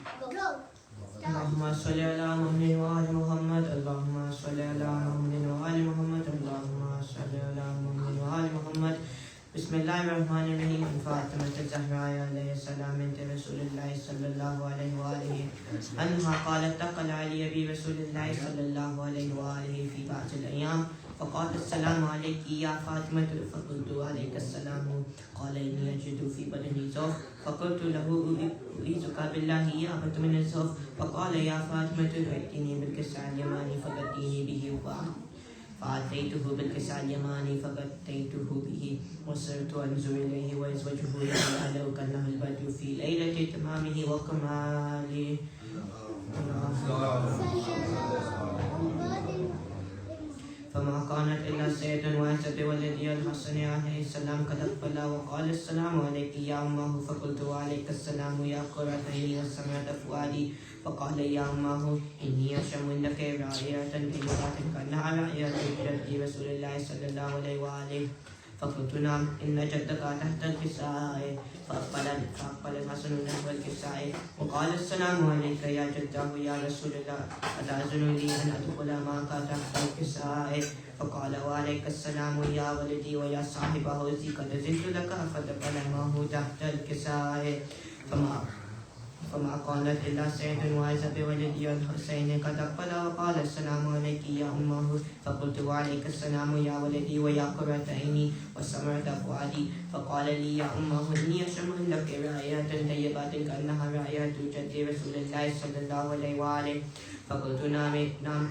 اللهم صل على محمد وآل محمد اللهم صل على محمد وآل محمد اللهم صل على محمد وآل محمد بسم الله الرحمن الرحيم. فاطمة الزهراء عليه السلام بنت رسول الله صلى الله عليه وآله عنها قالت دخل علي برسول الله صلى الله عليه وآله في بعض الأيام فقال السلام عليك يا فاطمة فقلت عليك السلام قال إني أجد في بدني ضعف فقلت له أعيذك بالله إيابة من الضعف فقال يا فاطمة ائتني بالكساء اليماني فغطيني به فأتيته بالكساء اليماني فغطيته به وصرت أنظر إليه وإذ وجهه يتألأ كأنه البدر في ليلة تمامه وكماله فما كانت إلا سيد واحد بولدي الحسن عليه السلام قد أقبل وقال السلام عليك يا أمه فقلت وعليك السلام يا قرة عيني وسمعت فؤادي فقال يا أمه إني أشم لك رائعة طيبة كأنها رائعة جد رسول الله صلى الله عليه وآله فقلت نعم إن جدك تحت الكساء فأقبل الحسن نحو الكساء وقال السلام عليك يا جده يا رسول الله أتأذن لي أن أدخل معك تحت الكساء فقال وعليك السلام يا ولدي ويا صاحب حوزي قد زدت لك فدخل معه تحت الكساء فما قالت إلا سيد واعظ بولدي الحسين قد أقبل وقال السلام عليك يا أمه فقلت وعليك السلام يا ولدي ويا قرة عيني وسمرة فؤادي فقال لي يا أمه إني أشم لك رائحة طيبة كأنها رائحة جد رسول الله صلى الله عليه وآله فقلت نعم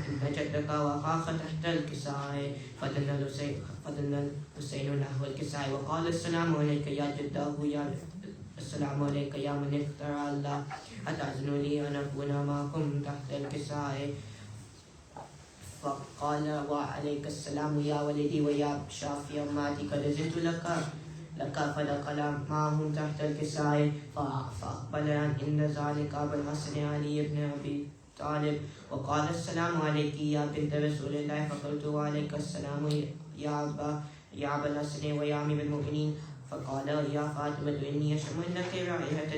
إن جدك وقاف تحت الكساء فدنا الحسين نحو الكساء وقال السلام عليك يا جده يا السلام عليك يا من اختار الله أتأذن لي أن أكون معكم تحت الكساء فقال وعليك السلام يا ولدي ويا شافي أماتي قد زدت لك فدخل معهم تحت الكساء فأقبل إن ذلك أبو الحسن علي بن أبي طالب وقال السلام عليك يا بنت رسول الله فقلت وعليك السلام يا أبا الحسن ويا أمير المؤمنين فقال يا فاطمة إني أشم لك رائحة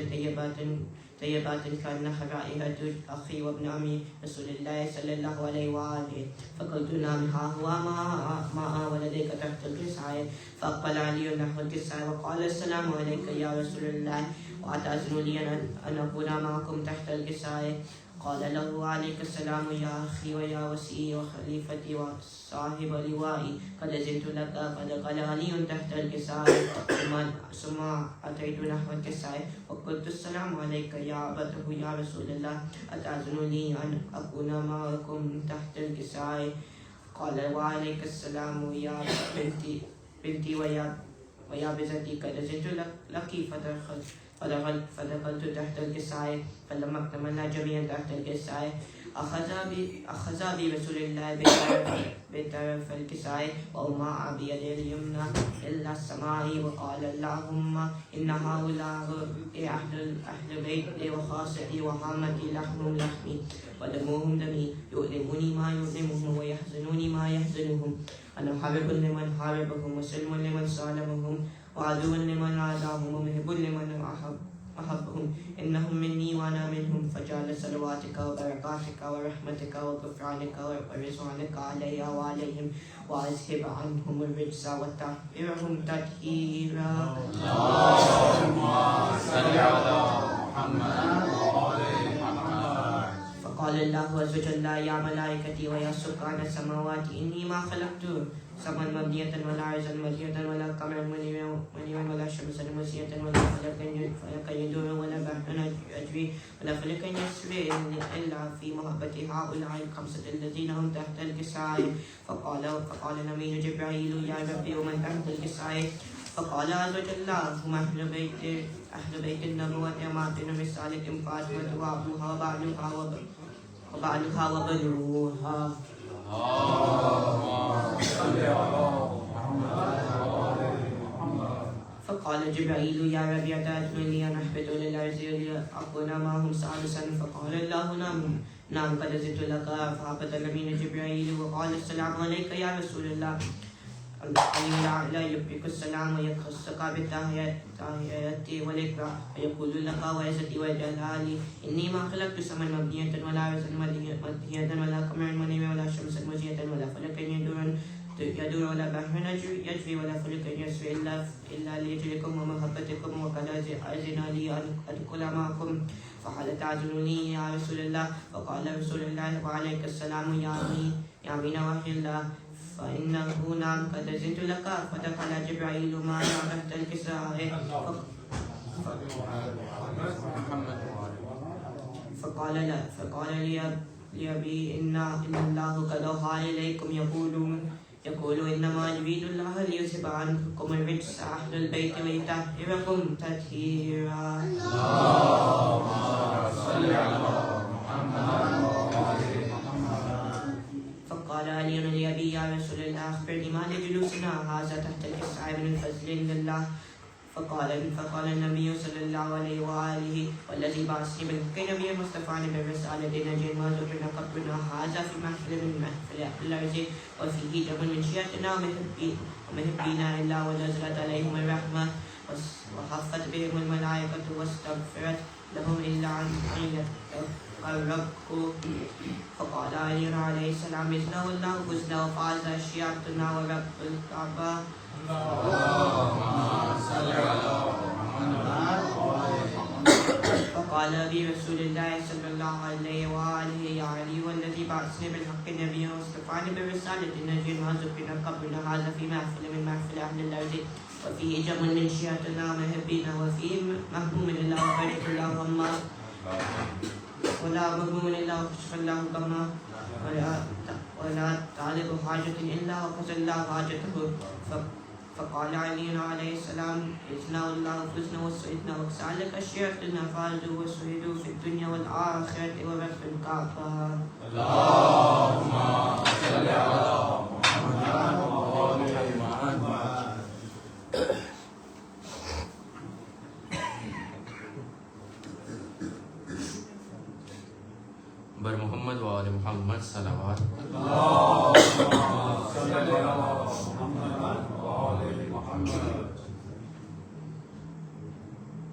طيبات كأنها رائحة أخي وابن عمي رسول الله صلى الله عليه وآله فقلت نعم ها هو ما ولديك تحت الكساء فأقبل علي نحو الكساء وقال السلام عليك يا رسول الله وأتأذن لي أن أكون معكم تحت الكساء قال له عليك السلام يا أخي ويا وسيء وخليفتي وصاحب لوائي قد زدت لك فدخل علي تحت الكساء ثم أتيت نحو الكساء وقلت السلام عليك يا أبته يا رسول الله أتأذن لي أن أكون معكم تحت الكساء قال وعليك السلام يا بنتي ويا بزتي قد زدت لك فدخلت تحت الكساء فلما اكتملنا جميعا تحت الكساء أخذ برسول الله بطرف الكساء ووضع بيده اليمنى إلى السماء وقال اللهم إن هؤلاء أهل بيتي وخاصتي وهامتي لحمهم لحمي ودمهم دمي يؤلمني ما يؤلمهم ويحزنوني ما يحزنهم أنا حارب لمن حاربهم وسلم لمن سالمهم وعدو لمن عاداهم ومهب لمن أحبهم إنهم مني وأنا منهم فجعل صلواتك وبركاتك ورحمتك وغفرانك ورضوانك علي وعليهم وأذهب عنهم الرجس وطهرهم تطهيرا. اللهم صل على محمد وآل محمد. فقال الله عز وجل يا ملائكتي ويا سكان السماوات إني ما خلقت سماء مبنية ولا عرضا مدية ولا قمرا منيرا ولا شمسا مسية ولا فلكا يدور ولا بحرا يجري ولا فلكا يسري إلا في محبة هؤلاء الخمسة الذين هم تحت الكساء فقال نبي جبرائيل يا ربي ومن تحت الكساء فقال عز وجل هم أهل بيت النبوة ومعطن رسالة فاطمة وأبوها وبعلها وبنوها. فقال جبرائيل يا ربي أتأذن لي أن أهبط للأرض لأكون معهم ثالثا فقال الله نعم قد زدت لك فهبط الأمين جبرائيل وقال السلام عليك يا رسول الله العلي الأعلى يبقيك السلام ويخصك بالتحيات والإكرام ويقول لك وعزتي وجلالي إني ما خلقت سما مبنية ولا عرشا مدهية ولا قمرا منيرا ولا شمسا مزية ولا فلكا يدور ولا بحر يجري ولا فلك يسري إلا لأجلكم ومحبتكم وقد أذن لي أن أدخل معكم فهل تعذرني يا رسول الله؟ فقال رسول الله وعليك السلام يا أمين وحي الله فإنه نعم قد أذنت لك. فدخل جبرائيل معنا تحت الكساء فقال لأبي إن الله قد أوحى إليكم يقول إنما يريد الله ليذهب عنكم الرجس أهل البيت ويطهركم تطهيرا. اللهم صل على محمد. فقال علي لأبي يا رسول الله أخبرني ما لجلوسنا هذا تحت الكساء من الفضل عند الله. فقال النبي صلى الله عليه وآله والذي بعثني بالحق نبيا مصطفى بالرسالة نجي ما ذكرنا قبلنا هذا في محفل من محفل الأرض وفيه دم من شيعتنا ومحبينا إلا ونزلت عليهم الرحمة وحفت بهم الملائكة واستغفرت لهم إلا أن يتقربوا. فقال علي عليه السلام إذنه الله حسنى وفاز شيعتنا ورب الكعبة. فقال لي رسول الله صلى الله عليه وآله يا علي والذي بعثني بالحق نبيا واصطفاني بالرسالة نجي وذكرنا قبلنا هذا في محفل من محفل أهل الأرض وفيه جمع من شيعتنا ومحبينا وفيه محموم إلا وبارك اللهم ولا مغموم إلا وكشف الله غمه ولا طالب حاجة إلا وقضى الله حاجته. فقال علي عليه السلام إذنا الله فزنا وسعدنا وكسالك شيعتنا فازوا وسعدوا في الدنيا والآخرة ورب الكعبة. اللهم صل على محمد وآل محمد. بر محمد و آل محمد صلوات.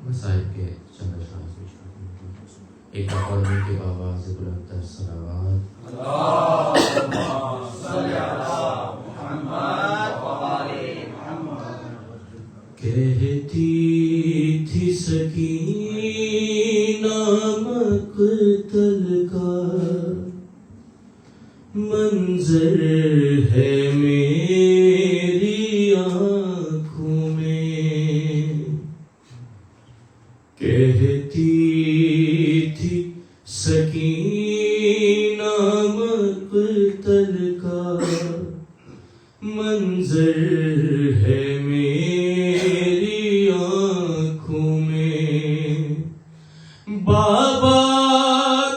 مسائل کے چند اشعار ایک پڑھنے کے آواز بلند تر صلوات. اللهم صل علی محمد و آل محمد. کہتی تھی سکینہ مقتل کا منظر ہے میری آنکھوں میں. کہتی تھی سکینہ مقتل کا منظر ہے میری آنکھوں میں. بابا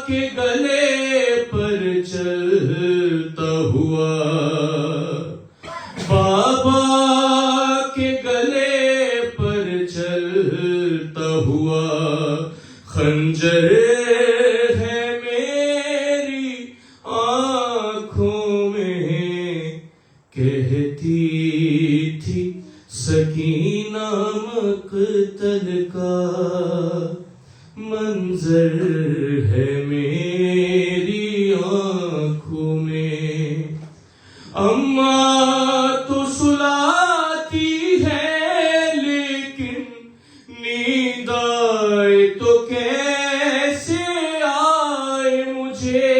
کے گلے پر چلتا ہوا بابا کے گلے پر چلتا ہوا خنجر ہے میری آنکھوں میں. کہتی تھی سکینہ مقتل کا منظر ہے میری آنکھوں میں. اماں تو سلاتی ہے لیکن نیند آئے تو کیسے آئے مجھے.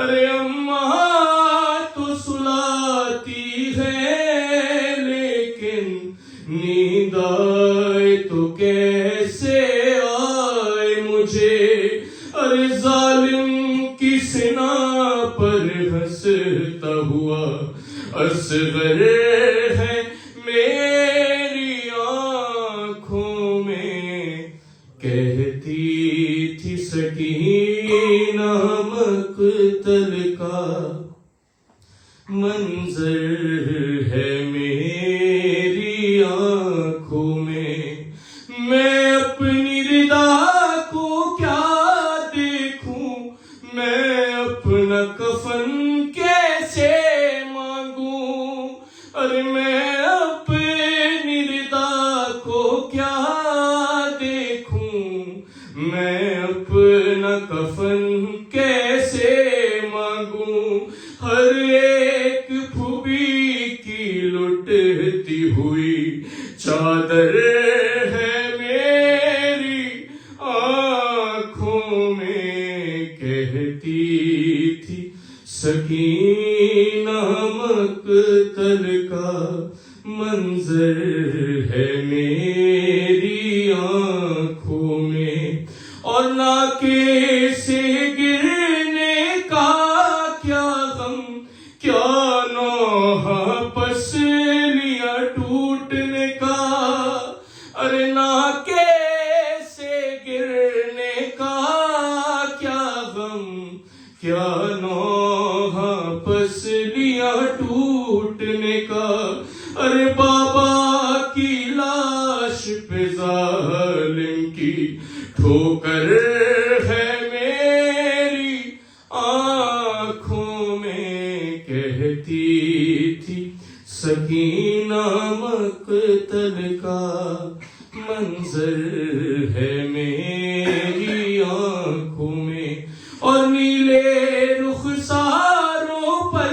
ارے اماں تو سلاتی ہے لیکن نیند آئے تو کیسے آئے مجھے. ارے ظالم کی سنا پر ہنستا ہوا اصغر ہے میری آنکھوں میں. کہتی تھی سکینہ مقتل کا منظر ہے میری آنکھوں میں. میں اپنی ردا کو کیا دیکھوں میں اپنا کفن کیسے مانگوں. اپنا کفن کیسے مانگوں، ہر ایک پھوبی کی لٹتی ہوئی چادر ہے میری آنکھوں میں، کہتی تھی سکینہ مقتل کا منظر ہے میری آنکھوں میں، اور ناکے سے گرنے کا کیا غم، کیا نوحہ پسلیاں ٹوٹنے کا، ارے ناکے سے گرنے کا کیا غم، کیا نوحہ پسلیاں ٹوٹنے کا، ارے بابا کی لاش پہ ظالم کی ٹھوکر ہے میری آنکھوں میں، کہتی تھی سکینہ مقتل کا منظر ہے میری آنکھوں میں، اور نیلے رخساروں پر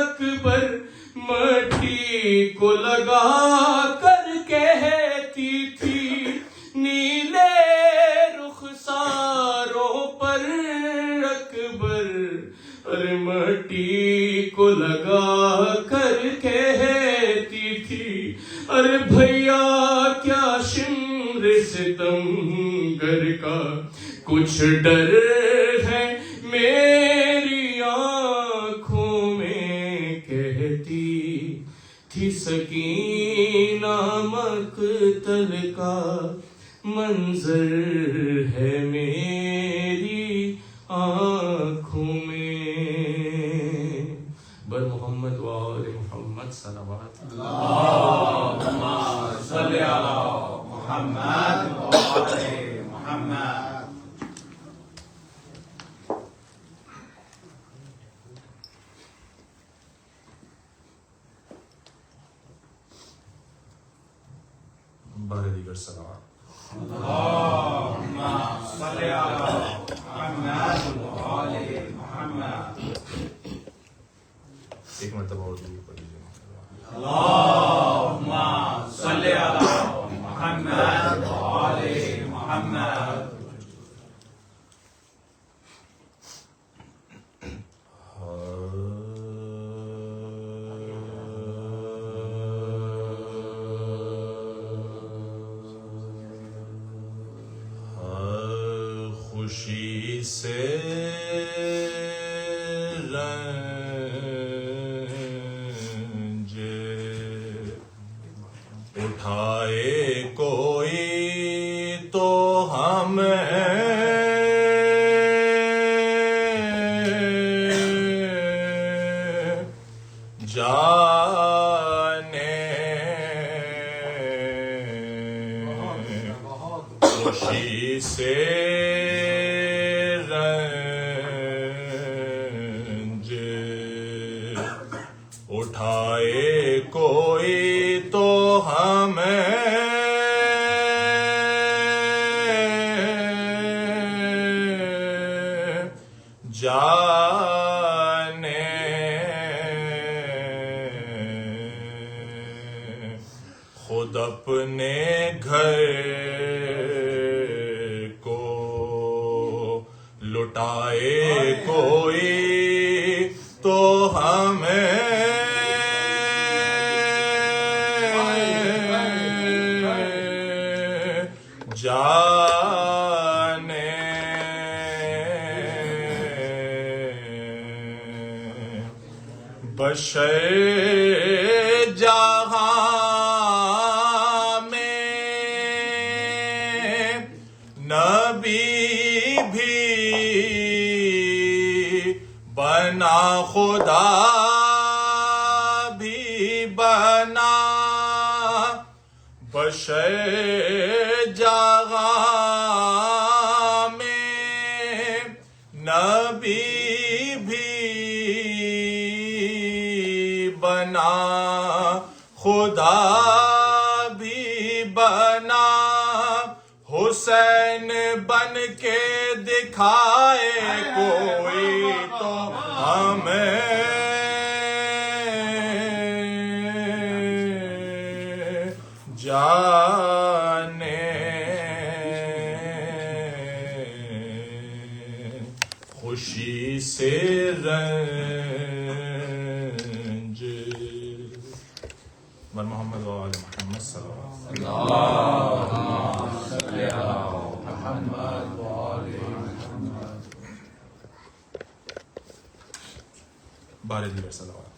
اکبر مٹی کو لگا کر کہتی تھی، نیلے رخساروں پر اکبر ارے مٹی کو لگا کر کہتی تھی، ارے بھیا کیا شمر ستمگر کا کچھ ڈر ہے میری آنکھوں میں، کہتی تھی سکینہ مقتل کا منظر ہے میری آنکھوں میں۔ بر محمد و آل محمد صلوات اللہم صلی علی محمد و آل محمد۔ بارے دیگر صلوات۔ اللہم صلی علی محمد و آل محمد۔ ایک مرتبہ اور درود پڑھ لیجیے۔ اللہم صلی علی محمد و آل محمد۔ خوشی سے رنج اٹھائے کوئی تو ہمیں جانے، خوشی سے رنج اٹھائے کوئی تو ہمیں جانے، خود اپنے گھر کو لٹائے کوئی تو ہمیں جانے، بشر جہاں میں نبی بھی بنا، خدا بھی بنا، بشر جہاں میں نبی بھی بنا، خدا بھی بنا، حسین حسین بن کے دکھائے کوئی تو ہمیں جانے خوشی سے رنج بر محمد و آل محمد صلی اللہ علیہ وسلم بارے دیگر صلوات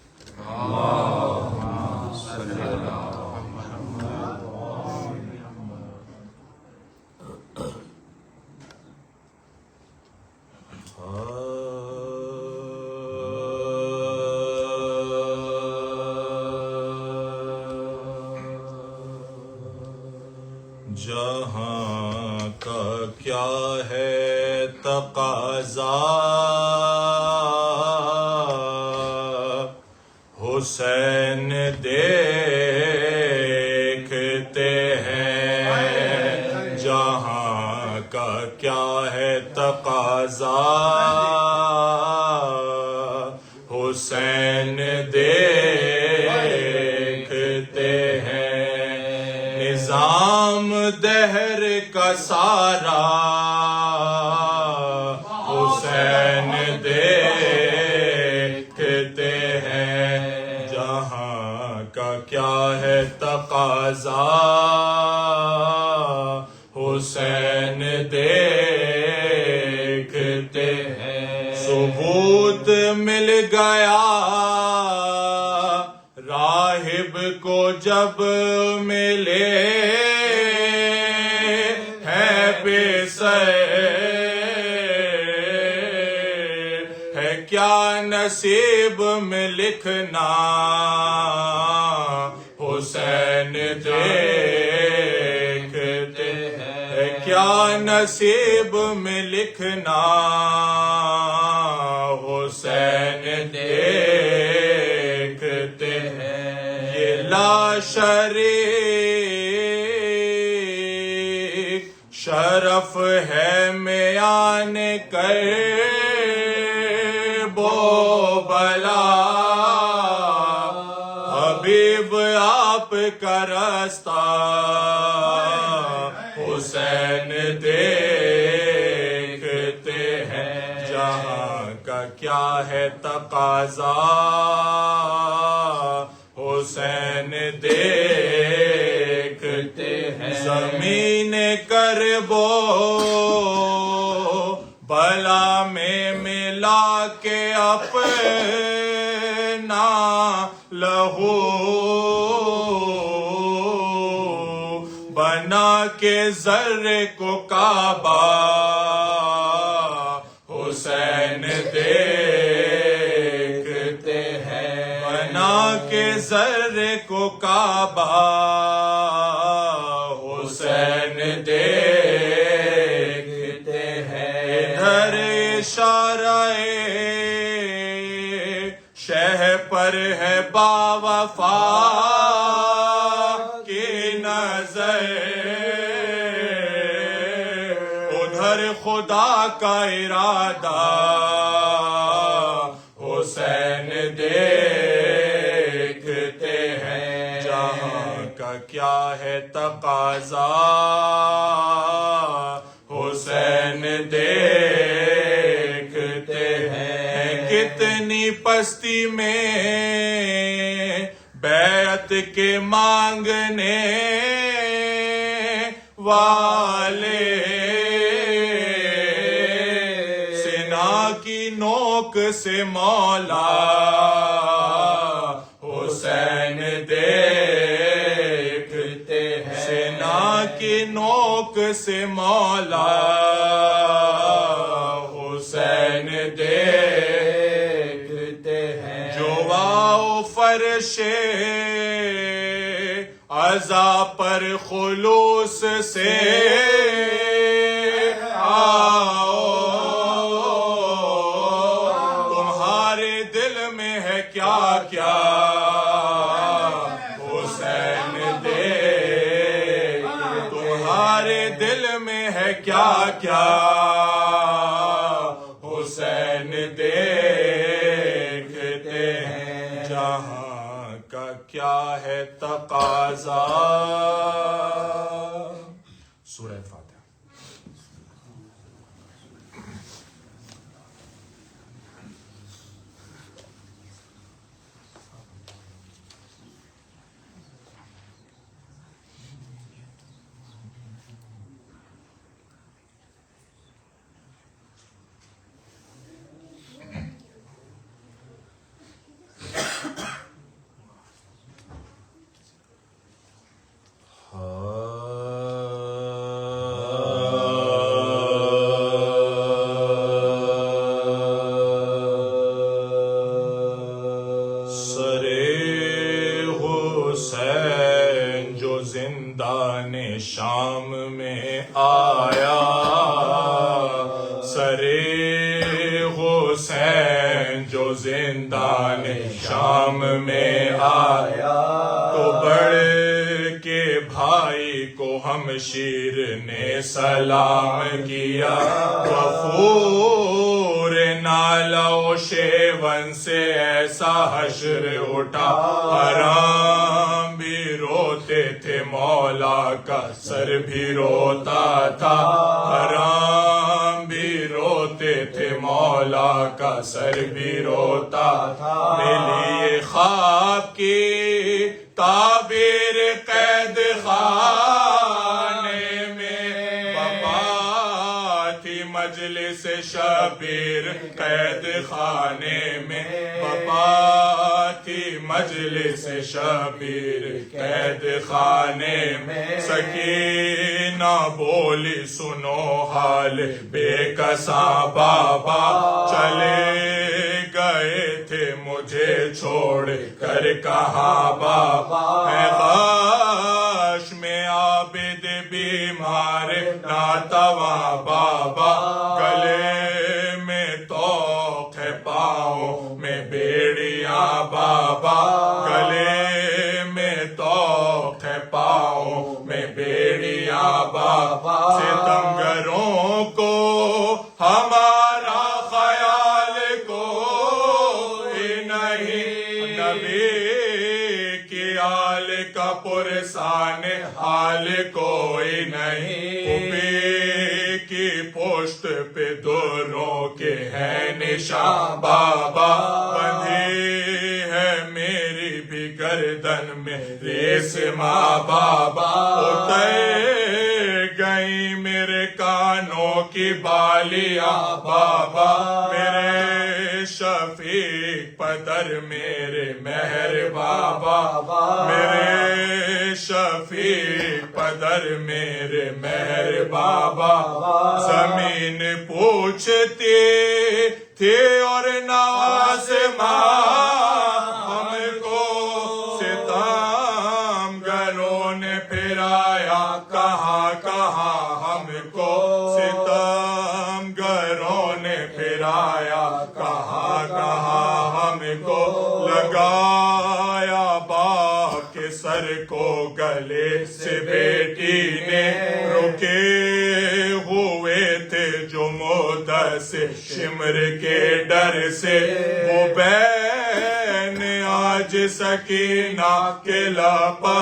جہاں کا کیا ہے تقاضا حسین دیکھتے ہیں جہاں کا کیا ہے تقاضا حسین دیکھتے ہیں نظام دہر کا سارا حسین دیکھتے ہیں جہاں کا کیا ہے تقاضا حسین دیکھتے ہیں ثبوت مل گیا راہب کو جب ملے ہے پیسے ہے کیا نصیب میں لکھنا حسین دیکھتے ہیں کیا نصیب میں لکھنا حسین دیکھتے ہیں یہ لاشریک شرف ہے میان کرب و بلا حبیب آپ کا راستہ حسین دیکھتے ہیں جہاں کا کیا ہے تقاضا حسین دیکھتے ہیں زمین کربو بلا میں ملا کے اپنا لہو بنا کے ذرے کو کعبہ حسین دیکھتے ہیں بنا کے ذرے کو کعبہ حسین دیکھتے ہیں ادھر اشارہ شہ پر ہے باوفا کی نظر ادھر خدا کا ارادہ حسین دیکھتے ہیں جہاں کا کیا ہے تقاضا حسین دیکھتے ہیں کتنی پستی میں بیعت کے مانگنے والے سنا کی نوک سے مولا حسین دیکھتے ہیں سنا کی نوک سے مولا حسین دیکھتے ہیں جو واؤ فرشے عزا پر خلوص سے آؤ تمہارے دل میں ہے کیا کیا حسین دیکھ تمہارے دل میں ہے کیا کیا حسین دیکھتے ہیں، جہاں کا کیا ہے تقاضا. سورہ فاتحہ. شام میں آیا، سرے حسین جو زندان شام میں آیا، تو بڑھ کے بھائی کو ہمشیر نے سلام کیا. غفور نالا و شیون سے ایسا حشر اٹھا، حرام بھی روتے تھے مولا کا سر بھی روتا تھا، حرام بھی روتے تھے مولا کا سر بھی روتا تھا. ملی خواب کی تعبیر قید خانے میں، بابا تھی مجلس شبیر قید خانے میں، بابا تھی مجلس شبیر قید خانے میں. سکینہ بولی سنو حال بے کساں بابا، چلے گئے تھے مجھے چھوڑ کر کہاں بابا. ہے غاش میں عابد بیمار ناتواں بابا، گلے میں توق ہے پاؤں میں بیڑیاں بابا، گلے میں توق ہے پاؤں میں بیڑیاں بابا. ستمگروں کو ہمارا خیال کوئی نہیں، نبی کی آل کا پرسان حال کوئی نہیں. پھوپھی کی پشت پہ دونوں کے ہیں نشان بابا، بندھی ہے میری بھی گردن میں ریس ماں بابا. اتر گئی میرے کانوں کی بالیاں بابا، میرے شفیق پدر میرے مہر بابا، میرے شفیق پدر میرے مہر بابا. زمین پوچھتی تھی اور نہ آسمان، ہم کو ستم گروں نے پھرایا کہاں کہاں، ہم کو ستم گروں نے پھرایا کہاں کہاں، ہم کو لگایا باپ کے سر کو گلے سے بیٹی نے. رکے ہوئے تھے جو سے شمر کے ڈر سے، وہ بین آج سکینہ کے لاپا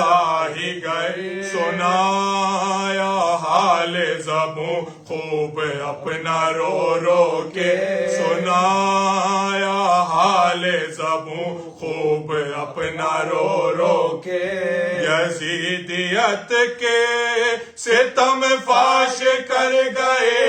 ہی گئے. سنایا حال زبوں خوب اپنا رو رو کے، سنایا حال زبوں خوب اپنا رو رو کے. یزیدیت کے ستم فاش کر گئے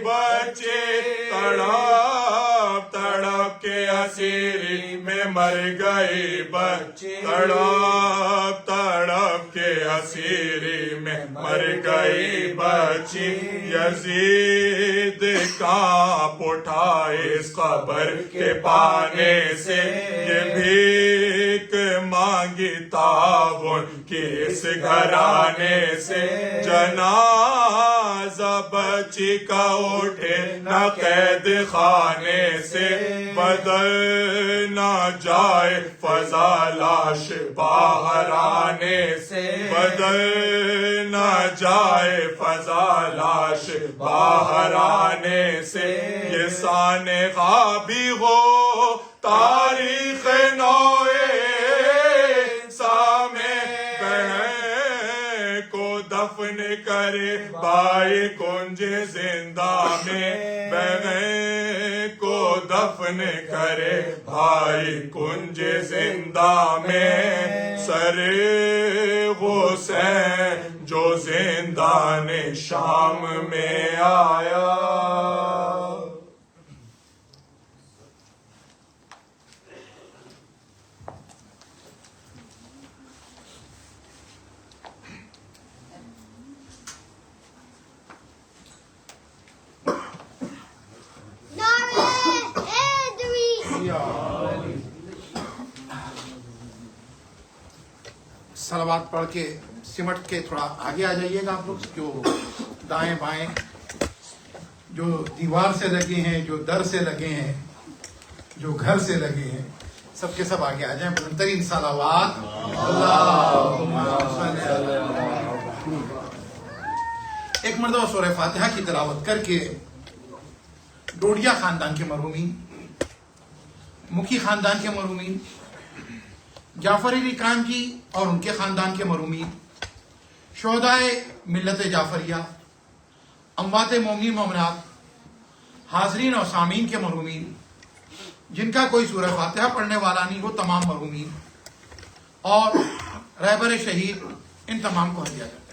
بچے، تڑپ تڑپ کے اسیری میں مر گئے بچے، تڑپ تڑپ کے اسیری میں مر گئی بچی. یزید کانپ اٹھا اس خبر کے پانے سے، یہ بھیک مانگ مانگی تعاون کس گھرانے سے جنازہ بچی کا اٹھے نہ قید خانے سے بدل نہ جائے فضا لاش باہر آنے سے بدل نہ جائے فضا لاش باہر آنے سے یہ سانحہ بھی ہو تاریخ نوئے سامے بہن کو دفن کرے بھائی کنج زندہ میں بہن کو دفن کرے بھائی کنج زندہ میں سر حسین جو زندان شام میں آیا. صلوات پڑھ کے سمٹ کے تھوڑا آگے آ جائیے گا آپ لوگ، جو دائیں بائیں جو دیوار سے لگے ہیں، جو در سے لگے ہیں، جو گھر سے لگے ہیں، سب کے سب آگے آ جائیں. بلندترین صلوات. ایک مرتبہ سورہ فاتحہ کی تلاوت کر کے ڈوڈیا خاندان کے مرحومین، مکھی خاندان کے مرحومین، جعفر علی خان جی اور ان کے خاندان کے مرحومین، شہدائے ملت جعفریہ، اموات مومنین مومنات، حاضرین اور سامعین کے مرحومین، جن کا کوئی سورہ فاتحہ پڑھنے والا نہیں وہ تمام مرحومین، اور رہبر شہید، ان تمام کو ہدیہ کرتے ہیں.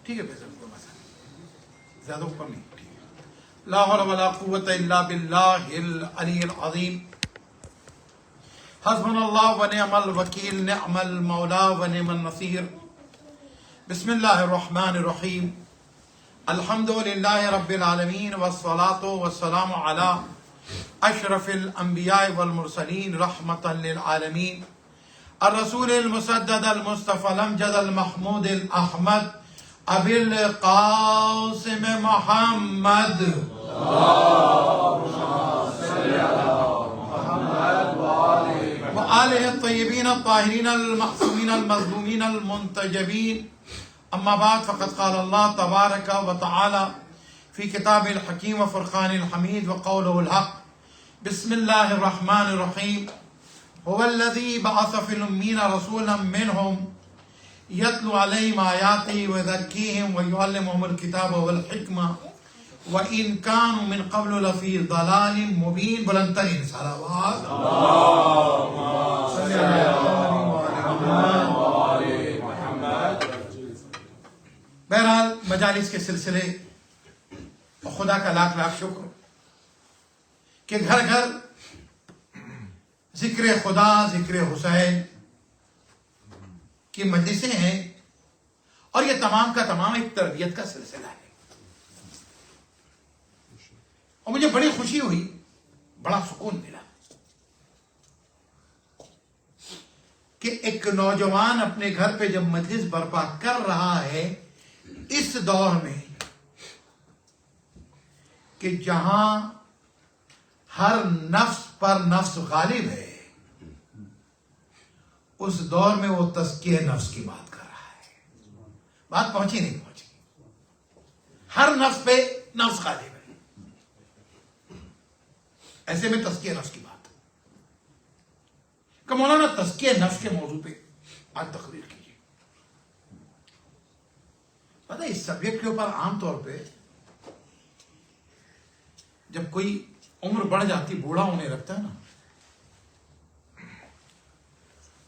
ٹھیک ہے فیصل، کوئی مسئلہ نہیں، زیادہ اوپر نہیں. لا حول ولا قوت الا باللہ العلی العظیم. حسبنا اللہ ونعم الوکیل، نعم المولا ونعم النصیر. بسم اللہ الرحمن الرحیم. الحمد للہ رب العالمین والصلاة والسلام علی اشرف الانبیاء والمرسلین رحمتا للعالمین الرسول المسدد المصطفى الامجد المحمود الاحمد ابی القاسم محمد وآلہ الطیبین الطاہرین المعصومین المظلومین المنتجبین. اما بعد فقد قال اللہ تبارک و تعالی فی کتاب الحکیم و فرقان الحمید وقولہ الحق. بسم اللہ الرحمن الرحیم. هو الذی بعث فی الامین رسولا منہم یتلو علیہم آیاتہ ویزکیہم ویعلمہم الکتاب والحکمہ وَإِن كَانُوا مِن قَبْلُ لَفِي ضَلَالٍ مُبِينٍ. بلند ترین صلوات. بہرحال مجالس کے سلسلے اور خدا کا لاکھ لاکھ شکر کہ گھر گھر ذکر خدا، ذکر حسین کی مجلسیں ہیں، اور یہ تمام کا تمام ایک تربیت کا سلسلہ ہے. اور مجھے بڑی خوشی ہوئی، بڑا سکون ملا کہ ایک نوجوان اپنے گھر پہ جب مجلس برپا کر رہا ہے اس دور میں، کہ جہاں ہر نفس پر نفس غالب ہے، اس دور میں وہ تزکیہ نفس کی بات کر رہا ہے. بات پہنچی نہیں پہنچی؟ ہر نفس پہ نفس غالب ہے، ایسے میں تزکیہ نفس کی بات کہ مولانا تزکیہ نفس کے موضوع پہ آج تقریر کیجیے. پتہ ہے اس سبجیکٹ کے اوپر عام طور پہ جب کوئی عمر بڑھ جاتی، بوڑھا ہونے لگتا ہے نا،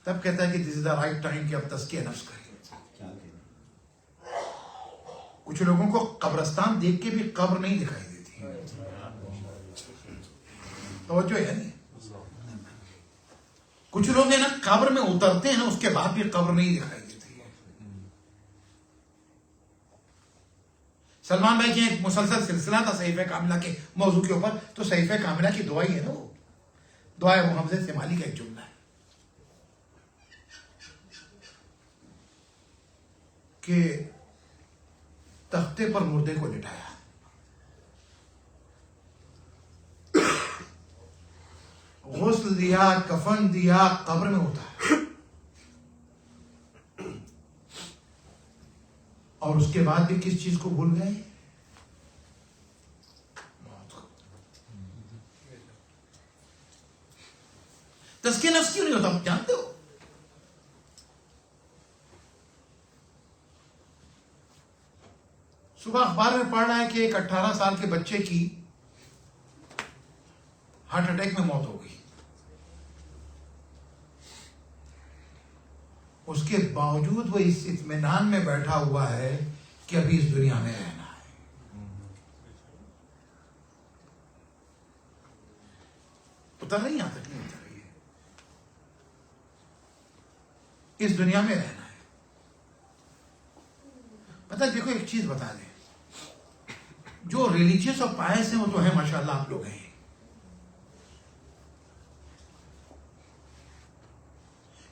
تب کہتا ہے کہ دس از دا رائٹ ٹائم کہ اب تزکیہ نفس کریں. کچھ لوگوں کو قبرستان دیکھ کے بھی قبر نہیں دکھائی دیتی. توجہ ہے نہیں. کچھ لوگ ہیں نا قبر میں اترتے ہیں نا اس کے بعد بھی قبر نہیں دکھائی دیتی. سلمان بھائی کی ایک مسلسل سلسلہ تھا صحیفہ کاملہ کے موضوع کے اوپر. تو صحیفہ کاملہ کی دعا ہی ہے نا وہ دعا ابو حمزہ سمالی کا ایک جملہ ہے کہ تختے پر مردے کو لٹایا, غسل دیا, کفن دیا, قبر میں اتارا, اور اس کے بعد بھی کس چیز کو بھول گئے؟ موت کو. تزکیہ نفس کیوں نہیں ہوتا آپ جانتے ہو؟ صبح اخبار میں پڑھ رہا ہے کہ ایک 18 سال کے بچے کی ہارٹ اٹیک میں موت ہو گئی. اس کے باوجود وہ اس اطمینان میں بیٹھا ہوا ہے کہ ابھی اس دنیا میں رہنا ہے. اتر نہیں یہاں تک نہیں اتر رہی ہے. اس دنیا میں رہنا ہے. پتہ دیکھو ایک چیز بتا دیں, جو ریلیجیس اور پائس ہیں وہ تو ہیں ماشاءاللہ آپ لوگ ہیں,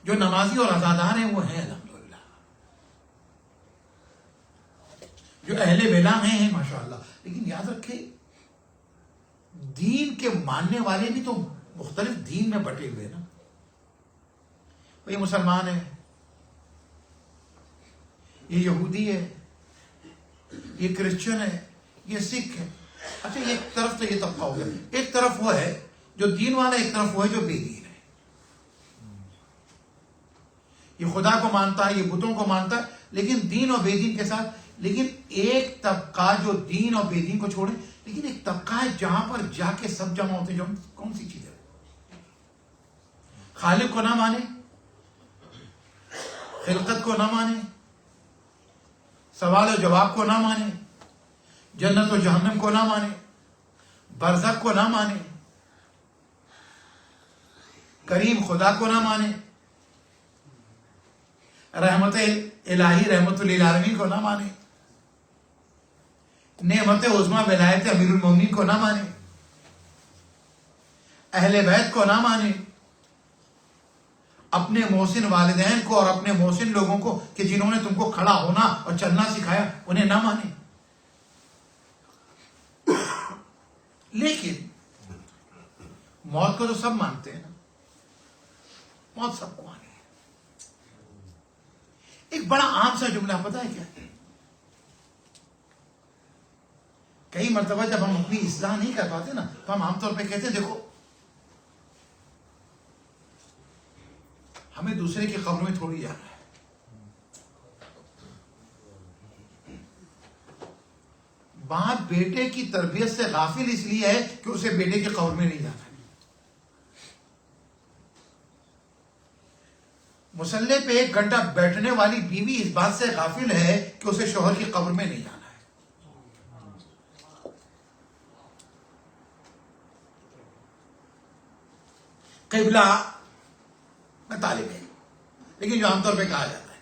جو نمازی اور عزادار ہیں وہ ہیں الحمدللہ, جو اہل بیلا ہیں ماشاءاللہ. لیکن یاد رکھیں دین کے ماننے والے بھی تو مختلف دین میں بٹے ہوئے نا. یہ مسلمان ہے, یہ یہودی ہے, یہ کرسچن ہے, یہ سکھ ہے. اچھا ایک طرف تو یہ طبقہ ہو گیا. ایک طرف وہ ہے جو دین والا, ایک طرف وہ ہے جو بے دین ہے. یہ خدا کو مانتا ہے, یہ بتوں کو مانتا ہے, لیکن دین اور بے دین کے ساتھ. لیکن ایک طبقہ جو دین اور بے دین کو چھوڑے, لیکن ایک طبقہ ہے جہاں پر جا کے سب جمع ہوتے. جو کون سی چیز ہے؟ خالق کو نہ مانے, خلقت کو نہ مانے, سوال و جواب کو نہ مانے, جنت و جہنم کو نہ مانے, برزخ کو نہ مانے, کریم خدا کو نہ مانے, رحمت الہی رحمت للعالمین کو نہ مانے, نعمت عظمی ولایت امیر المومنین کو نہ مانے, اہل بیت کو نہ مانے, اپنے محسن والدین کو اور اپنے محسن لوگوں کو کہ جنہوں نے تم کو کھڑا ہونا اور چلنا سکھایا انہیں نہ مانے. لیکن موت کو تو سب مانتے ہیں نا, موت سب کو مانے. ایک بڑا عام سا جملہ پتہ ہے کیا؟ کئی مرتبہ جب ہم اپنی اصلاح نہیں کر پاتے نا تو ہم عام طور پہ کہتے ہیں دیکھو ہمیں دوسرے کی قبر میں تھوڑی جانا ہے. باپ بیٹے کی تربیت سے غافل اس لیے ہے کہ اسے بیٹے کی قبر میں نہیں جانا ہے. مسلح پہ 1 گھنٹہ بیٹھنے والی بیوی اس بات سے غافل ہے کہ اسے شوہر کی قبر میں نہیں جانا ہے. قبلہ میں طالب ہے, لیکن جو عام طور پہ کہا جاتا ہے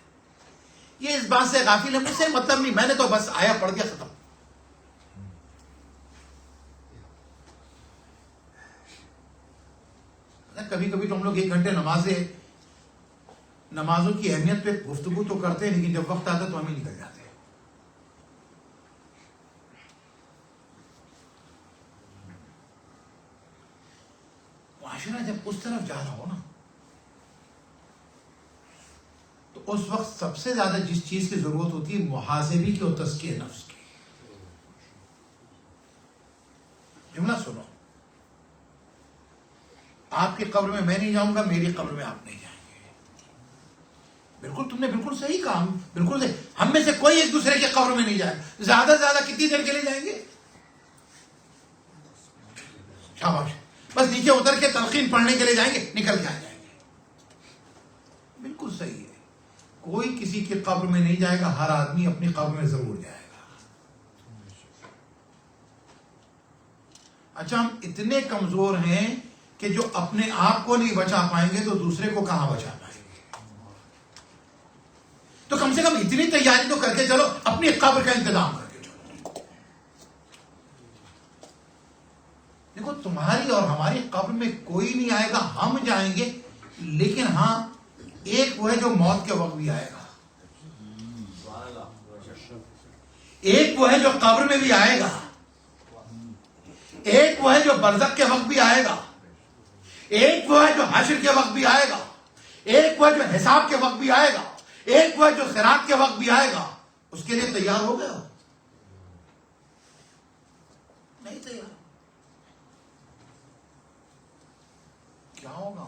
یہ اس بات سے غافل ہے, مجھ سے مطلب نہیں, میں نے تو بس آیا پڑھ کے ختم. کبھی کبھی تو ہم لوگ 1 گھنٹے نمازوں کی اہمیت پہ گفتگو تو کرتے ہیں, لیکن جب وقت آتا تو ہم ہی نکل جاتے ہیں. معاشرہ جب اس طرف جا رہا ہو نا تو اس وقت سب سے زیادہ جس چیز کی ضرورت ہوتی ہے محاسبی کی اور تزکیہ نفس کی. جملہ سنو, آپ کی قبر میں نہیں جاؤں گا, میری قبر میں آپ نہیں جائیں گے. بالکل تم نے بالکل صحیح کہا, بالکل صحیح. ہم میں سے کوئی ایک دوسرے کی قبر میں نہیں جائے. زیادہ سے زیادہ کتنی دیر کے لیے جائیں گے؟ شاباش, بس نیچے اتر کے تلقین پڑھنے کے لیے جائیں گے, نکل کے آ جائیں گے. بالکل صحیح ہے, کوئی کسی کی قبر میں نہیں جائے گا, ہر آدمی اپنی قبر میں ضرور جائے گا. اچھا ہم اتنے کمزور ہیں کہ جو اپنے آپ کو نہیں بچا پائیں گے تو دوسرے کو کہاں بچا پائیں گے؟ تو کم سے کم اتنی تیاری تو کر کے چلو، اپنی قبر کا انتظام کر کے چلو. دیکھو تمہاری اور ہماری قبر میں کوئی نہیں آئے گا، ہم جائیں گے، لیکن ہاں ایک وہ ہے جو موت کے وقت بھی آئے گا، ایک وہ ہے جو قبر میں بھی آئے گا، ایک وہ ہے جو برزخ کے وقت بھی آئے گا، ایک وہ ہے جو حشر کے وقت بھی آئے گا، ایک وہ ہے جو حساب کے وقت بھی آئے گا، ایک وہ ہے جو صراط کے وقت بھی آئے گا. اس کے لیے تیار ہو گیا؟ نہیں تیار. کیا ہوگا؟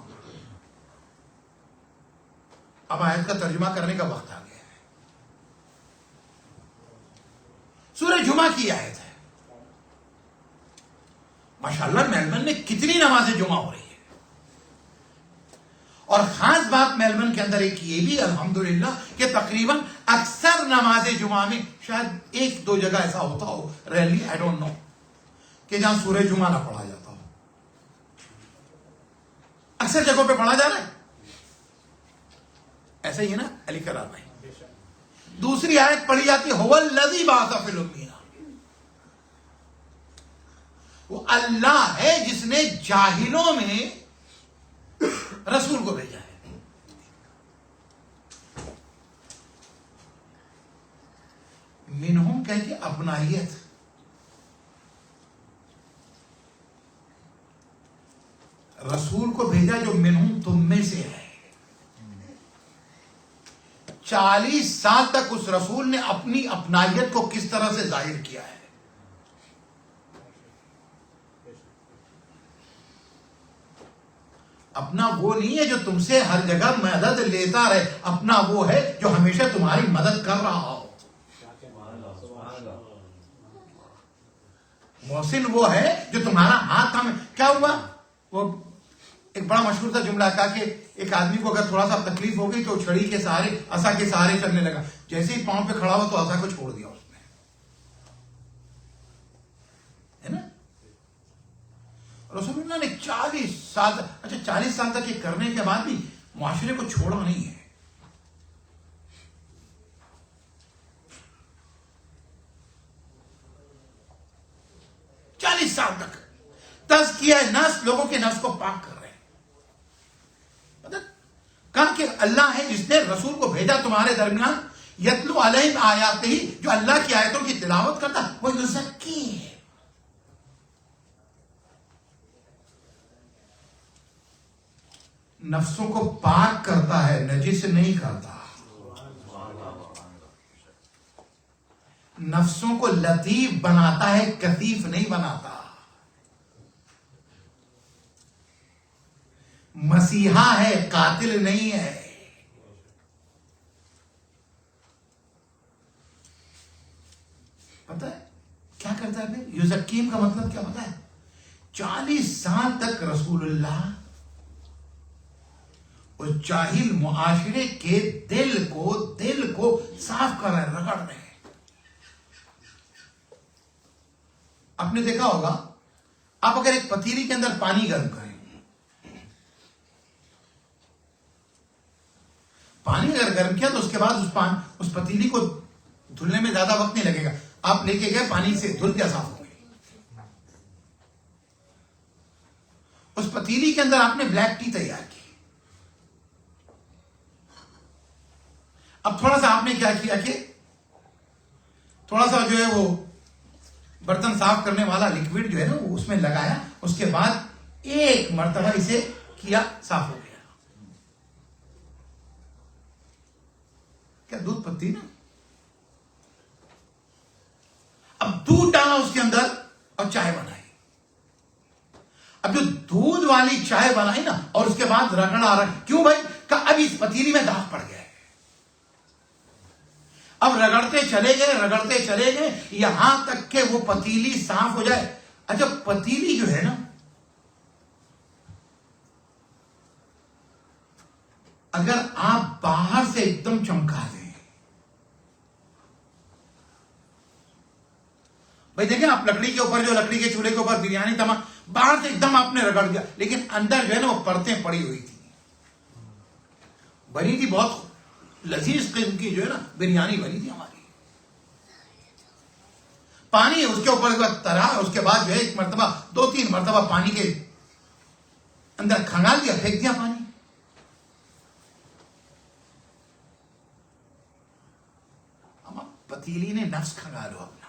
اب آیت کا ترجمہ کرنے کا وقت آ گیا ہے. سورہ جمعہ کی آیت ہے. ماشاءاللہ میلبرن میں کتنی نمازیں جمعہ ہو رہی ہے. اور خاص بات میلبرن کے اندر ایک یہ بھی الحمدللہ کہ تقریباً اکثر نماز جمعہ میں شاید ایک دو جگہ ایسا ہوتا ہو، ریئرلی آئی ڈونٹ نو، کہ جہاں سورہ جمعہ نہ پڑھا جاتا ہو. اکثر جگہوں پہ پڑھا جا رہا ہے. ایسا ہی ہے نا علی کرار بھائی؟ دوسری آیت پڑھی جاتی ہے هو الذی بعث فی الامیین، وہ اللہ ہے جس نے جاہلوں میں رسول کو بھیجا ہے. منہم کہہ کے اپنائیت، رسول کو بھیجا جو منہم تم میں سے ہے. 40 سال تک اس رسول نے اپنی اپنائیت کو کس طرح سے ظاہر کیا ہے. اپنا وہ نہیں ہے جو تم سے ہر جگہ مدد لیتا رہے، اپنا وہ ہے جو ہمیشہ تمہاری مدد کر رہا ہو. محسن وہ ہے جو تمہارا ہاتھ تھامے. کیا ہوا؟ وہ ایک بڑا مشہور تھا جملہ کہا کہ ایک آدمی کو اگر تھوڑا سا تکلیف ہو گئی تو چھڑی کے سہارے، عصا کے سہارے چلنے لگا. جیسے ہی پاؤں پہ کھڑا ہوا تو عصا کو چھوڑ دیا اس نے، ہے نا. رسول اللہ نے 40 سال، اچھا 40 سال تک یہ کرنے کے بعد بھی معاشرے کو چھوڑا نہیں ہے. چالیس سال تک تزکیہ نفس، لوگوں کے نفس کو پاک کر رہے ہیں. کہا کہ اللہ ہے جس نے رسول کو بھیجا تمہارے درمیان، یتلو علیہم آیاتہ، جو اللہ کی آیتوں کی تلاوت کرتا، وہ یزکی ہے، نفسوں کو پاک کرتا ہے، نجس نہیں کرتا. نفسوں کو لطیف بناتا ہے، کثیف نہیں بناتا. مسیحا ہے، قاتل نہیں ہے. پتہ ہے کیا کرتا ہے؟ یزکیم کا مطلب کیا پتہ ہے؟ 40 سال تک رسول اللہ اس جاہل معاشرے کے دل کو صاف کر رہے ہیں، رگڑ رہے ہیں. آپ نے دیکھا ہوگا، آپ اگر ایک پتیلی کے اندر پانی گرم کریں، پانی اگر گرم کیا تو اس کے بعد اس پتیلی کو دھلنے میں زیادہ وقت نہیں لگے گا. آپ لے کے گئے، پانی سے دھل کیا صاف ہو گئی. اس پتیلی کے اندر آپ نے بلیک ٹی تیار کی. اب تھوڑا سا آپ نے کیا کیا کہ تھوڑا سا جو ہے وہ برتن صاف کرنے والا لکوڈ جو ہے نا وہ اس میں لگایا، اس کے بعد ایک مرتبہ اسے کیا، صاف ہو گیا. کیا دودھ پتی نا. اب دودھ ڈالا اس کے اندر اور چائے بنائی. اب جو دودھ والی چائے بنائی نا اور اس کے بعد رگڑا کیوں بھائی؟ کہ اب اس پتیلی میں داغ پڑ گیا. اب رگڑتے چلے گئے یہاں تک کہ وہ پتیلی صاف ہو جائے. اچھا پتیلی جو ہے نا، اگر آپ باہر سے ایک دم چمکا دیں، بھائی دیکھیں آپ لکڑی کے اوپر جو لکڑی کے چولہے کے اوپر بریانی تمام باہر سے ایک دم آپ نے رگڑ دیا لیکن اندر جو ہے نا وہ پرتیں پڑی ہوئی تھی, بنی تھی بہت لذیذ قسم کی جو ہے نا بریانی بنی تھی ہماری. پانی اس کے اوپر ترا, اس کے بعد جو ہے ایک مرتبہ 2-3 مرتبہ پانی کے اندر کھنگال دیا, پھینک دیا پانی. اب پتیلی نے نفس کھنگالو اپنا.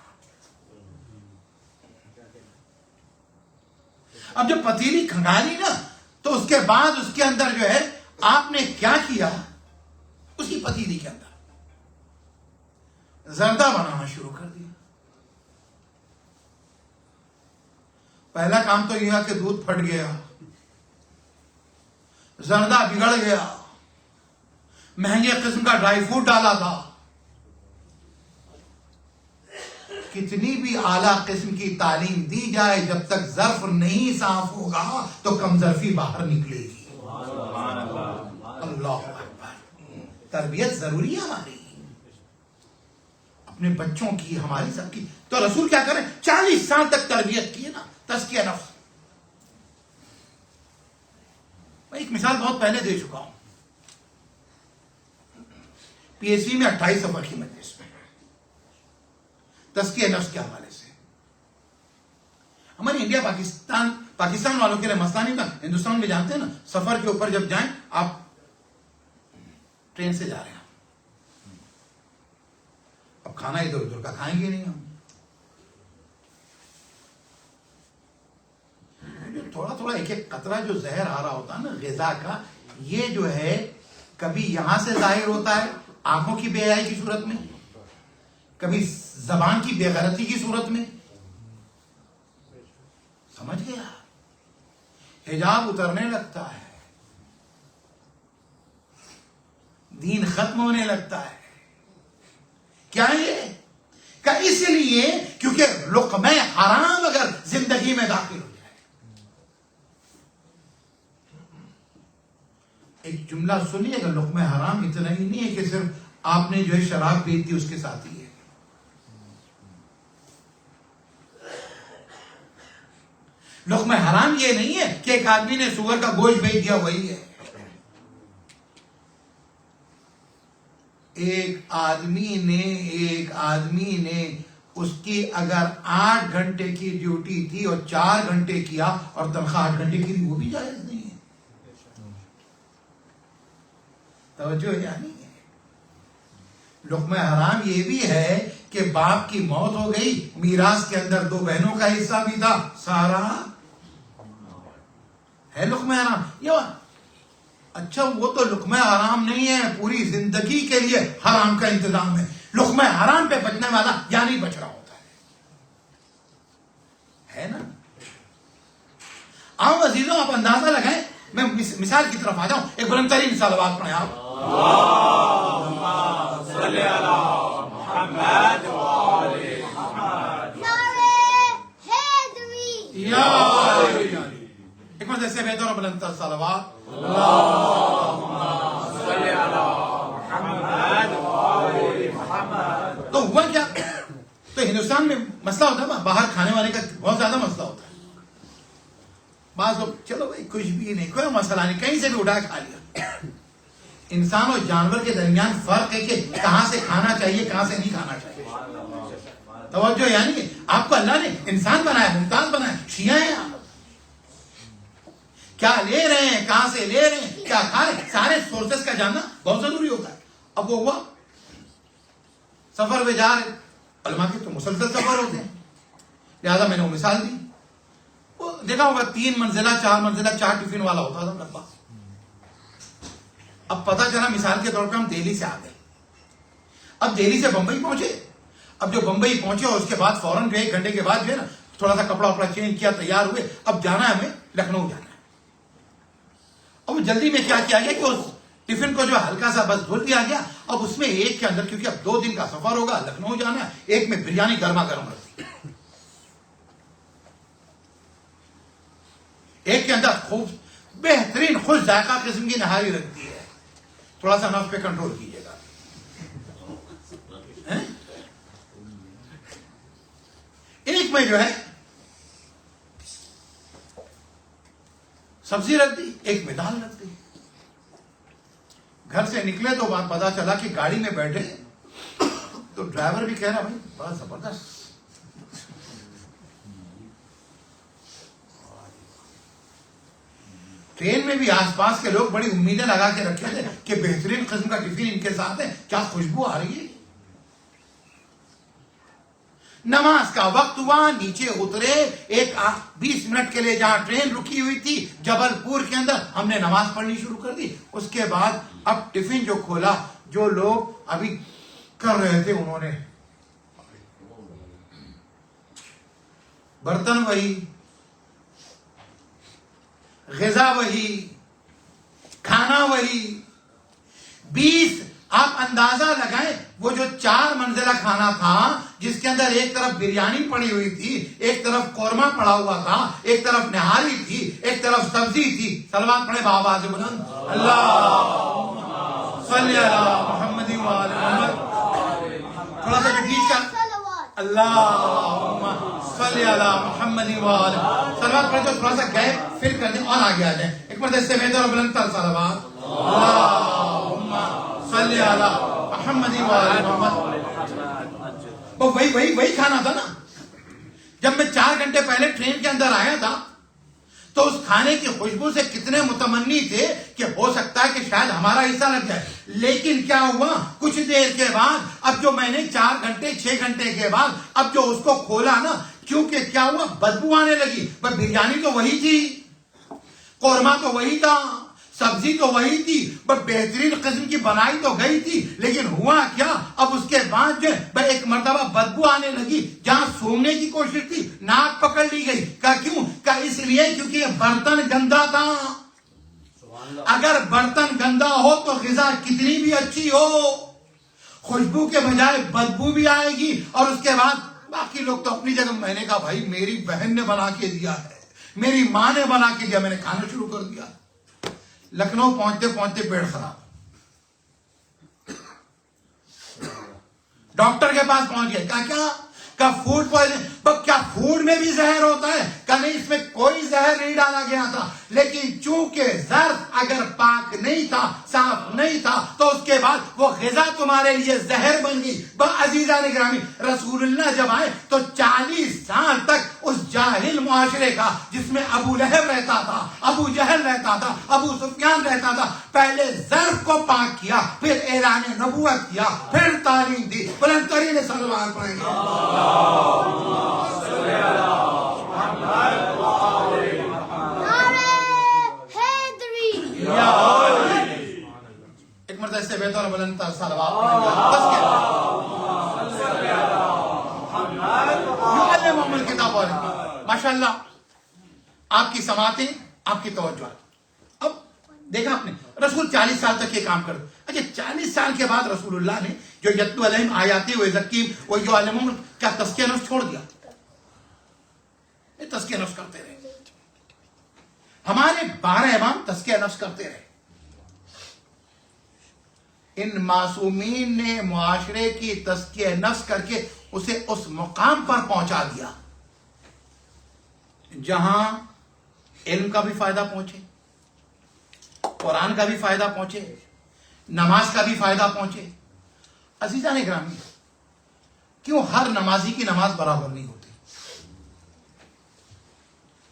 اب جب پتیلی کھنگالی نا تو اس کے بعد اس کے اندر جو ہے آپ نے کیا کیا, اسی پتیلی کے اندر زردہ بنانا شروع کر دیا. پہلا کام تو یہ ہے کہ دودھ پھٹ گیا, زردہ بگڑ گیا, مہنگے قسم کا ڈرائی فروٹ ڈالا تھا. کتنی بھی اعلیٰ قسم کی تعلیم دی جائے جب تک ظرف نہیں صاف ہوگا تو کم ظرفی باہر نکلے گی. اللہ اکبر. تربیت ضروری ہے ہماری, اپنے بچوں کی, ہماری سب کی. تو رسول کیا کریں, 40 سال تک تربیت کی ہے نا, تزکیہ نفس. میں ایک مثال بہت پہلے دے چکا ہوں, پی ایچ ڈی میں 28 سفر کی مجلس میں تزکیہ نفس کے حوالے سے. ہمارے انڈیا پاکستان والوں کے لیے مسئلہ نہیں تھا. ہندوستان میں جانتے ہیں نا, سفر کے اوپر جب جائیں آپ ٹرین سے جا رہے ہیں, اب کھانا ادھر ادھر کا کھائیں گے نہیں ہم. تھوڑا تھوڑا ایک ایک قطرہ جو زہر آ رہا ہوتا ہے نا غذا کا, یہ جو ہے کبھی یہاں سے ظاہر ہوتا ہے آنکھوں کی بے حیائی کی صورت میں, کبھی زبان کی بے غیرتی کی صورت میں. سمجھ گیا, حجاب اترنے لگتا ہے, دین ختم ہونے لگتا ہے. کیا یہ کہ اس لیے کیونکہ لقمہ حرام اگر زندگی میں داخل ہو جائے. ایک جملہ سنیے گا, لقمہ حرام اتنا ہی نہیں ہے کہ صرف آپ نے جو ہے شراب پی تھی اس کے ساتھ ہی ہے. لقمہ حرام یہ نہیں ہے کہ ایک آدمی نے سور کا گوشت بیچ دیا وہی ہے. ایک آدمی نے اس کی اگر 8 گھنٹے کی ڈیوٹی تھی اور 4 گھنٹے کیا اور تنخواہ 8 گھنٹے کی تھی, وہ بھی جائز نہیں ہے. توجہ یعنی لقمہ حرام یہ بھی ہے کہ باپ کی موت ہو گئی, میراث کے اندر 2 بہنوں کا حصہ بھی تھا, سارا ہے لقمہ حرام. یہ اچھا وہ تو لقمہ حرام نہیں ہے, پوری زندگی کے لیے حرام کا انتظام ہے. لقمہ حرام پہ بچنے والا یعنی بچ رہا ہوتا ہے نا. آؤ عزیزوں, آپ اندازہ لگائیں, میں مثال کی طرف آ جاؤں. ایک بلند ترین صلوات پڑھیں آپ. ایک بار جیسے بہتر اور بلند تر صلوات. تو ہوا کیا, تو ہندوستان میں مسئلہ ہوتا ہے, باہر کھانے والے کا بہت زیادہ مسئلہ ہوتا ہے. بعض لوگ چلو بھائی کچھ بھی نہیں, کوئی مسئلہ نہیں, کہیں سے بھی اٹھا کھا لیا. انسان اور جانور کے درمیان فرق ہے کہ کہاں سے کھانا چاہیے کہاں سے نہیں کھانا چاہیے. توجہ یعنی کہ آپ کو اللہ نے انسان بنایا, ممتاز بنایا, شیعہ ہیں آپ, کیا لے رہے ہیں, کہاں سے لے رہے ہیں, کیا کھا رہے ہیں, سارے سورسز کا جاننا بہت ضروری ہوتا ہے. اب وہ ہوا سفر پہ جا رہے, علماء کے تو مسلسل سفر ہوتے ہیں, لہذا میں نے وہ مثال دی. وہ دیکھا ہوگا 3 منزلہ 4 منزلہ 4 ٹفن والا ہوتا تھا ڈبہ. اب پتا چلا مثال کے طور پہ ہم دہلی سے آ گئے, اب دہلی سے بمبئی پہنچے. اب جو بمبئی پہنچے اور اس کے بعد فوراً جو 1 گھنٹے کے بعد جو ہے نا تھوڑا سا کپڑا وپڑا چینج کیا, تیار ہوئے, اب جانا ہے ہمیں لکھنؤ جانا ہے. اب جلدی میں کیا کیا گیا کہ اس ٹفن کو جو ہلکا سا بس دھل دیا گیا. اب اس میں ایک کے اندر, کیونکہ اب 2 دن کا سفر ہوگا, لکھنؤ جانا ہے, ایک میں بریانی گرما گرم رکھتی, ایک کے اندر خوب بہترین خوش ذائقہ قسم کی نہاری رکھتی ہے. تھوڑا سا نفس پہ کنٹرول کیجیے گا. ایک میں جو ہے سبزی رکھ دی، ایک میں دال رکھ دی. گھر سے نکلے تو بات پتا چلا کہ گاڑی میں بیٹھے تو ڈرائیور بھی کہہ رہا بھائی بڑا زبردست. ٹرین میں بھی آس پاس کے لوگ بڑی امیدیں لگا کے رکھے تھے کہ بہترین قسم کا ٹفن ان کے ساتھ ہے، کیا خوشبو آ رہی ہے. نماز کا وقت ہوا، نیچے اترے. ایک 20 منٹ کے لیے جہاں ٹرین رکی ہوئی تھی جبل پور کے اندر، ہم نے نماز پڑھنی شروع کر دی. اس کے بعد اب ٹفن جو کھولا، جو لوگ ابھی کر رہے تھے انہوں نے برتن وہی، غذا وہی، کھانا وہی. 20 آپ اندازہ لگائیں وہ جو 4 منزلہ کھانا تھا جس کے اندر ایک طرف بریانی پڑی ہوئی تھی، ایک طرف قورمہ پڑا ہوا تھا، ایک طرف نہاری تھی، ایک طرف سبزی تھی. صلوات پڑھے بابا سے بلند، اللہم صلی علی محمد و آل محمد. تھوڑا سا بیچ کا اللہم صلی علی محمد و آل. صلوات پڑھے تو تھوڑا سا گیپ فل کر دیں اور آگے آ جائیں. ایک مرتبہ اس سے بہتر اور بلند تر صلوات. اللہم صلی علی محمد و آل محمد. وہی کھانا تھا نا. جب میں 4 گھنٹے پہلے ٹرین کے اندر آیا تھا تو اس کھانے کی خوشبو سے کتنے متمنی تھے کہ ہو سکتا ہے کہ شاید ہمارا حصہ لگ جائے. لیکن کیا ہوا، کچھ دیر کے بعد اب جو میں نے 4 گھنٹے 6 گھنٹے کے بعد اب جو اس کو کھولا نا، کیونکہ کیا ہوا، بدبو آنے لگی. پر بریانی تو وہی تھی، قورمہ تو وہی تھا، سبزی تو وہی تھی، بس بہترین قسم کی بنائی تو گئی تھی. لیکن ہوا کیا، اب اس کے بعد جو ایک مرتبہ بدبو آنے لگی. جہاں سونگنے کی کوشش تھی ناک پکڑ لی گئی. کیوں؟ اس لیے کیونکہ یہ برتن گندا تھا. اگر برتن گندا ہو تو غذا کتنی بھی اچھی ہو، خوشبو کے بجائے بدبو بھی آئے گی. اور اس کے بعد باقی لوگ تو اپنی جگہ. میں نے کہا بھائی میری بہن نے بنا کے دیا ہے، میری ماں نے بنا کے دیا، میں نے کھانا شروع کر دیا. لکھنؤ پہنچتے پہنچتے پیٹ خراب، ڈاکٹر کے پاس پہنچ گئے. کیا فوڈ پوائزن. کیا فوڈ میں بھی زہر ہوتا ہے؟ کہ نہیں، اس میں کوئی زہر نہیں ڈالا گیا تھا. لیکن چونکہ ظرف اگر پاک نہیں تھا، صاف نہیں تھا، تو اس کے بعد وہ غذا تمہارے لیے زہر بن گئی. عزیزان گرامی، رسول اللہ جب آئے تو 40 سال تک اس جاہل معاشرے کا جس میں ابو لہب رہتا تھا، ابو جہل رہتا تھا، ابو سفیان رہتا تھا، پہلے ظرف کو پاک کیا، پھر اعلان نبوت کیا، پھر تعلیم دی. بلند ترین صلوات پڑھیں گے. ایک مرتبہ اس سے بہتر بلند تر صلوات محمد کتاب اور ماشاء اللہ. آپ کی سماعتیں، آپ کی توجہ. اب دیکھا آپ نے رسول 40 سال تک یہ کام کرتے. اچھا 40 سال کے بعد رسول اللہ نے جو یتلو علیہم آیاتی و یزکیہم و یعلمہم، کیا تزکیہ نفس چھوڑ دیا؟ یہ تزکیہ نفس کرتے رہے. ہمارے 12 امام تزکیہ نفس کرتے رہے. ان معصومین نے معاشرے کی تزکیہ نفس کر کے اسے اس مقام پر پہنچا دیا جہاں علم کا بھی فائدہ پہنچے، قرآن کا بھی فائدہ پہنچے، نماز کا بھی فائدہ پہنچے. عزیزان گرامی، کیوں ہر نمازی کی نماز برابر نہیں ہوتی؟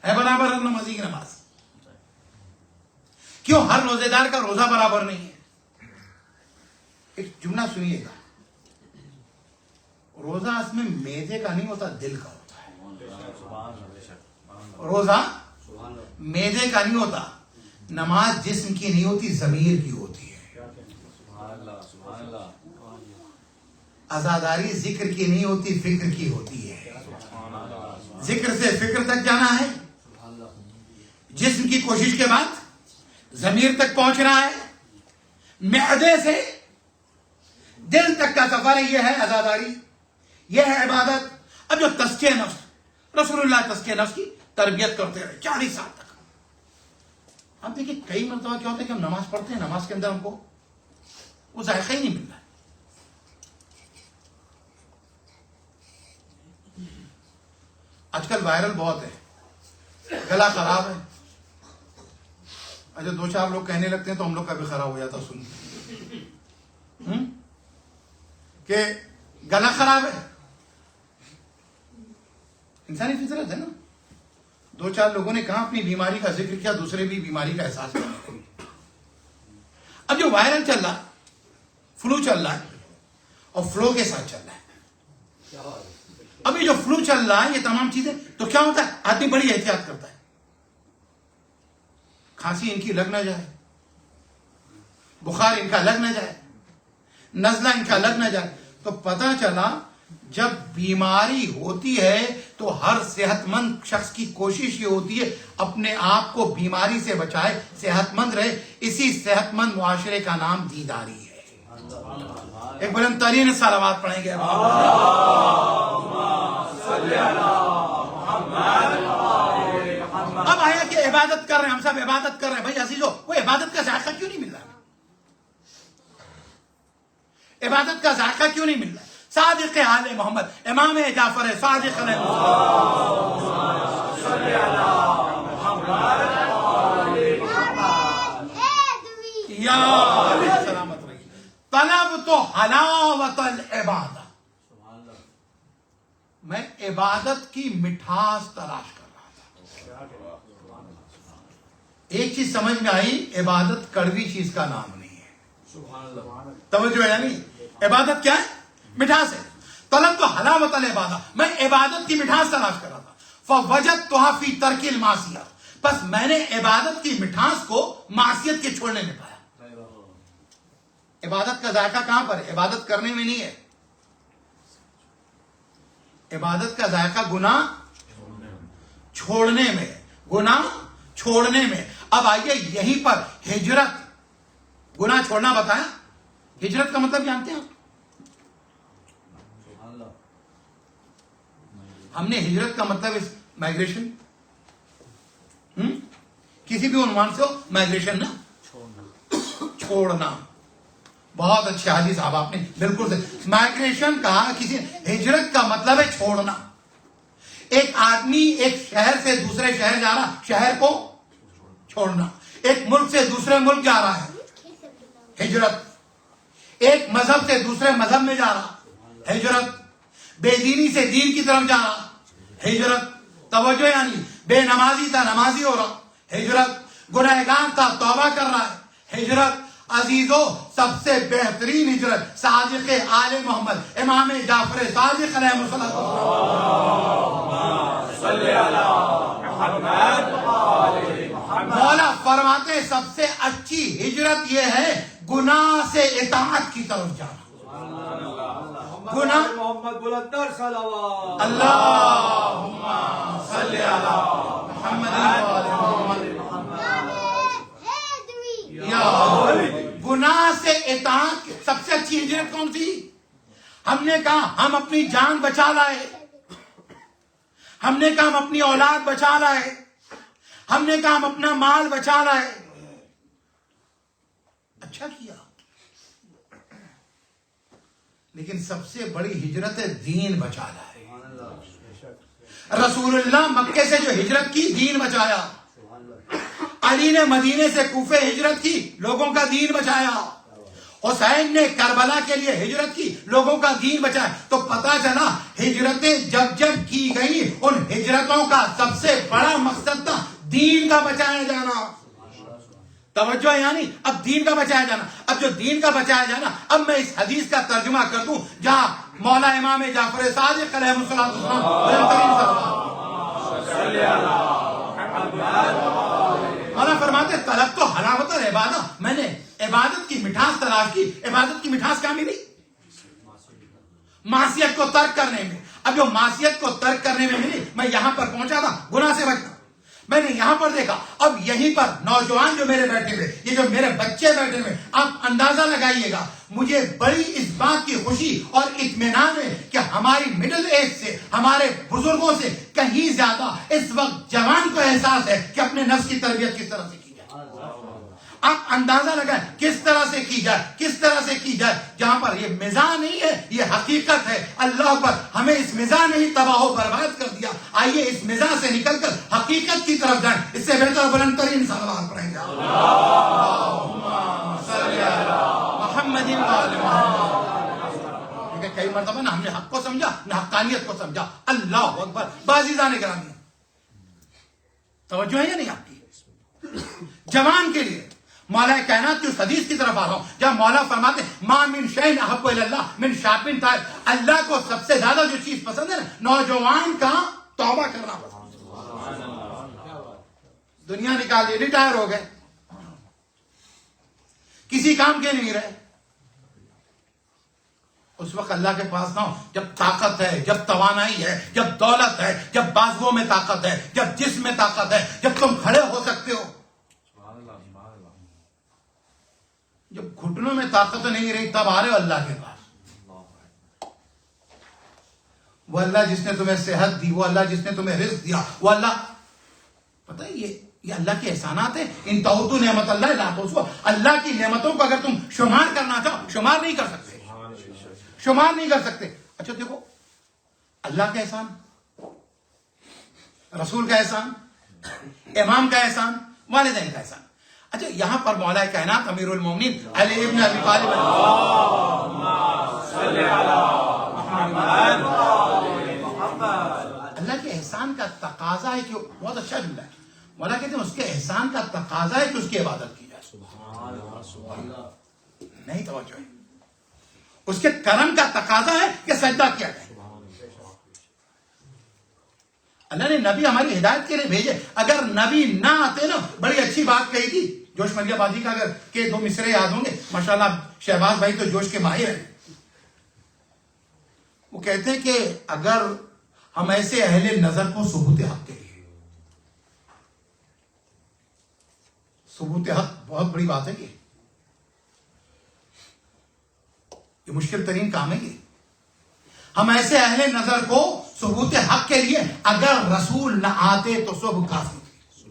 ہے برابر ہر نمازی کی نماز؟ کیوں ہر روزے دار کا روزہ برابر نہیں ہے؟ ایک جملہ سنیے گا، روزہ اس میں میدے کا نہیں ہوتا، دل کا ہوتا ہے. روزہ میدے کا نہیں ہوتا. نماز جسم کی نہیں ہوتی، ضمیر کی ہوتی ہے. عزاداری ذکر کی نہیں ہوتی، فکر کی ہوتی ہے. ذکر سے فکر تک جانا ہے، جسم کی کوشش کے بعد ضمیر تک پہنچنا ہے، معدے سے دل تک کا سفر ہے. یہ ہے عزاداری، یہ ہے عبادت. اب جو تزکیہ نفس، رسول اللہ تزکیہ نفس کی تربیت کرتے رہے 40 سال تک. اب دیکھیں کئی مرتبہ کیا ہوتا ہے کہ ہم نماز پڑھتے ہیں، نماز کے اندر ہم کو وہ ذائقہ ہی نہیں مل رہا ہے. آج کل وائرل بہت ہے، گلا خراب ہے. اچھا 2-4 لوگ کہنے لگتے ہیں تو ہم لوگ کا بھی خراب ہو جاتا سن کہ گلا خراب ہے. انسانی فطرت ہے نا. 2-4 لوگوں نے کہا اپنی بیماری کا ذکر کیا، دوسرے بھی بیماری کا احساس کرنے لگے. اب جو وائرل چل رہا، فلو چل رہا ہے اور فلو کے ساتھ چل رہا ہے. ابھی جو فلو چل رہا ہے یہ تمام چیزیں تو کیا ہوتا ہے، آدمی بڑی احتیاط کرتا ہے. کھانسی ان کی لگ نہ جائے، بخار ان کا لگ نہ جائے، نزلہ ان کا لگ نہ جائے. تو پتہ چلا جب بیماری ہوتی ہے تو ہر صحت مند شخص کی کوشش یہ ہوتی ہے اپنے آپ کو بیماری سے بچائے، صحت مند رہے. اسی صحت مند معاشرے کا نام دینداری ہے. ایک بلند ترین صلوات پڑھیں گے. اب آیا کہ عبادت کر رہے ہیں، ہم سب عبادت کر رہے ہیں. بھائی عزیزو، وہ عبادت کا ذائقہ کیوں نہیں مل رہا؟ عبادت کا ذائقہ کیوں نہیں مل رہا؟ صادق آل محمد امام جعفر صادق علیہ سلامت رہی. طلب تو حلاوت العبادہ، میں عبادت کی مٹھاس تلاش کر رہا تھا. ایک چیز سمجھ میں آئی، عبادت کڑوی چیز کا نام نہیں ہے. توجہ ہے یعنی عبادت کیا ہے؟ مٹھاس ہے. طلب تو حلاوت العبادہ، میں عبادت کی مٹھاس تلاش کر رہا تھا. فوجدتها فی ترک المعصیہ، بس میں نے عبادت کی مٹھاس کو معصیت کے چھوڑنے میں پایا. عبادت کا ذائقہ کہاں پر ہے؟ عبادت کرنے میں نہیں ہے. عبادت کا ذائقہ گناہ چھوڑنے میں، گناہ چھوڑنے میں. اب آئیے یہیں پر ہجرت، گناہ چھوڑنا بتایا. ہجرت کا مطلب جانتے ہیں آپ؟ ہم نے ہجرت کا مطلب مائگریشن، کسی بھی عنوان سے ہو، مائگریشن نا، چھوڑنا. بہت اچھے حاجی صاحب آپ نے بالکل سے مائگریشن کہا. کسی ہجرت کا مطلب ہے چھوڑنا. ایک آدمی ایک شہر سے دوسرے شہر جا رہا، شہر کو چھوڑنا. ایک ملک سے دوسرے ملک جا رہا ہے، ہجرت. ایک مذہب سے دوسرے مذہب میں جا رہا، ہجرت. بے دینی سے دین کی طرف جا رہا، ہجرت. توجہ یعنی بے نمازی تھا نمازی ہو رہا، ہجرت. گنہگار تھا توبہ کر رہا ہے، ہجرت. عزیزو، سب سے بہترین ہجرت صادق آل محمد امام جعفر صادق علیہ الصلوۃ والسلام. مولا فرماتے سب سے اچھی ہجرت یہ ہے گناہ سے اطاعت کی طرف جانا. گناہ محمد بلندر صلوات اللہم صلی علی محمد گناہ سے اطاعت. سب سے اچھی ہجرت کون تھی؟ ہم نے کہا ہم اپنی جان بچا لائے، ہم نے کہا ہم اپنی اولاد بچا لائے، ہم نے کہا ہم اپنا مال بچا لائے. اچھا کیا، لیکن سب سے بڑی ہجرت ہے دین بچا لائے. رسول اللہ مکے سے جو ہجرت کی، دین بچایا. علی نے مدینے سے کوفے ہجرت کی، لوگوں کا دین بچایا. حسین نے کربلا کے لیے ہجرت کی، لوگوں کا دین بچایا. تو پتا چلا ہجرتیں جب جب کی گئی، ان ہجرتوں کا سب سے بڑا مقصد تھا دین کا بچایا جانا. توجہ یعنی اب دین کا بچایا جانا. اب جو دین کا بچایا جانا، اب میں اس حدیث کا ترجمہ کر دوں جہاں مولا امام جعفر صادق علیہ الصلوۃ والسلام مولا فرماتے طلب تو حلاوت العبادہ، میں نے عبادت کی مٹھاس تلاش کی. عبادت کی مٹھاس کیا ملی؟ معصیت کو ترک کرنے میں. اب جو معصیت کو ترک کرنے میں ملی، میں یہاں پر پہنچا تھا گناہ سے بچنا. میں نے یہاں پر دیکھا، اب یہیں پر نوجوان جو میرے بیٹھے ہوئے، یہ جو میرے بچے بیٹھے ہوئے، آپ اندازہ لگائیے گا. مجھے بڑی اس بات کی خوشی اور اطمینان ہے کہ ہماری مڈل ایج سے، ہمارے بزرگوں سے کہیں زیادہ اس وقت جوان کو احساس ہے کہ اپنے نفس کی تربیت کس طرح سے کی جائے. آپ اندازہ لگائیں کس طرح سے کی جائے، کس طرح سے کی جائے، جہاں پر یہ مزاح نہیں ہے، یہ حقیقت ہے۔ اللہ پر ہمیں اس مزاح نے ہی تباہ و برباد کر دیا، آئیے اس مزاح سے نکل کر حقیقت کی طرف جائیں۔ اس سے بہتر بلند ترین صلوات پڑھیں گے محمد محمد۔ کئی مرتبہ نہ ہم نے حق کو سمجھا نہ حقانیت کو سمجھا۔ اللہ اکبر۔ بعزیزان گرامی، توجہ ہے یا نہیں آپ کی؟ جوان کے لیے مولا کائنات کی اس حدیث کی طرف آ رہا ہوں جہاں مولا فرماتے ہیں ما من شیء احب الی اللہ من شاب طاہر، اللہ کو سب سے زیادہ جو چیز پسند ہے نا، نوجوان کا توبہ کرنا پسند ہے۔ دنیا نکال لی، ریٹائر ہو گئے، کسی کام کے نہیں رہے، اس وقت اللہ کے پاس نہ ہو جب طاقت ہے، جب توانائی ہے، جب دولت ہے، جب بازوؤں میں طاقت ہے، جب جسم میں طاقت ہے، جب تم کھڑے ہو سکتے ہو، جب گھٹنوں میں طاقت نہیں رہی تب آ رہے ہو اللہ کے پاس۔ وہ اللہ جس نے تمہیں صحت دی، وہ اللہ جس نے تمہیں رزق دیا، وہ اللہ، پتہ ہے یہ اللہ کے احسانات ہیں۔ ان تعدوا نعمت اللہ لا تحصوها، اللہ کی نعمتوں کو اگر تم شمار کرنا چاہو شمار نہیں کر سکتے، شمار نہیں کر سکتے۔ اچھا دیکھو، اللہ کا احسان، رسول کا احسان، امام کا احسان، والدین کا احسان۔ اچھا یہاں پر مولا کائنات امیر المومنین علی ابن ابی طالب اللہ کے احسان کا تقاضا ہے کہ بہت اچھا جملہ ہے، مولا کہتے ہیں اس کے احسان کا تقاضا ہے کہ اس کی عبادت کی جائے۔ نہیں توجہ ہے، اس کے کرم کا تقاضا ہے کہ سجدہ کیا جائے۔ اللہ نے نبی ہماری ہدایت کے لیے بھیجے، اگر نبی نہ آتے نا، بڑی اچھی بات کہی تھی جوش ملیہ بازی کا اگر کے 2 مصرے یاد ہوں گے، ماشاءاللہ شہباز بھائی تو جوش کے ماہر ہیں۔ وہ کہتے ہیں کہ اگر ہم ایسے اہل نظر کو ثبوت حق کے لیے، ثبوت حق بہت بڑی بات ہے، یہ مشکل ترین کام ہے۔ یہ ہم ایسے اہل نظر کو ثبوت حق کے لیے اگر رسول نہ آتے تو صبح کافی تھی،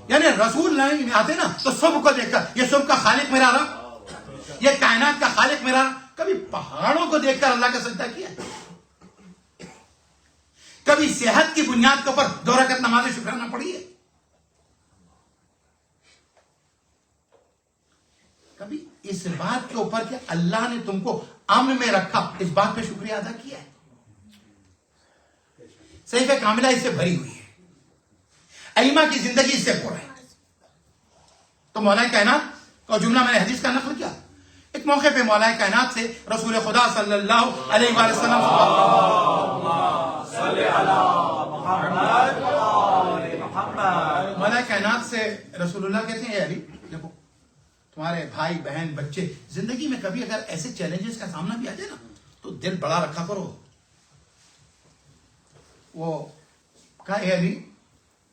یعنی رسول نہیں آتے نا تو صبح کو دیکھ کر، یہ صبح کا خالق میرا رب، یہ کائنات کا خالق میرا رب، کبھی پہاڑوں کو دیکھ کر اللہ کا سجدہ کیا، کبھی صحت کی بنیاد کے اوپر 2 رکعت نماز شکرانہ پڑھی ہے، کبھی اس بات کے اوپر کہ اللہ نے تم کو امن میں رکھا، اس بات پہ شکریہ ادا کیا ہے۔ صحیفہ کاملہ اس سے بھری ہوئی ہے، ائمہ کی زندگی اس سے پر ہے۔ تو مولا کائنات کا جملہ میں نے حدیث کا نقل کیا، ایک موقع پہ مولا کائنات سے رسول خدا صلی اللہ علیہ وآلہ وسلم مولا کائنات سے رسول اللہ کہتے ہیں، اے علی دیکھو تمہارے بھائی بہن بچے زندگی میں کبھی اگر ایسے چیلنجز کا سامنا بھی آ جائے نا تو دل بڑا رکھا کرو۔ وہ کہا اے علی،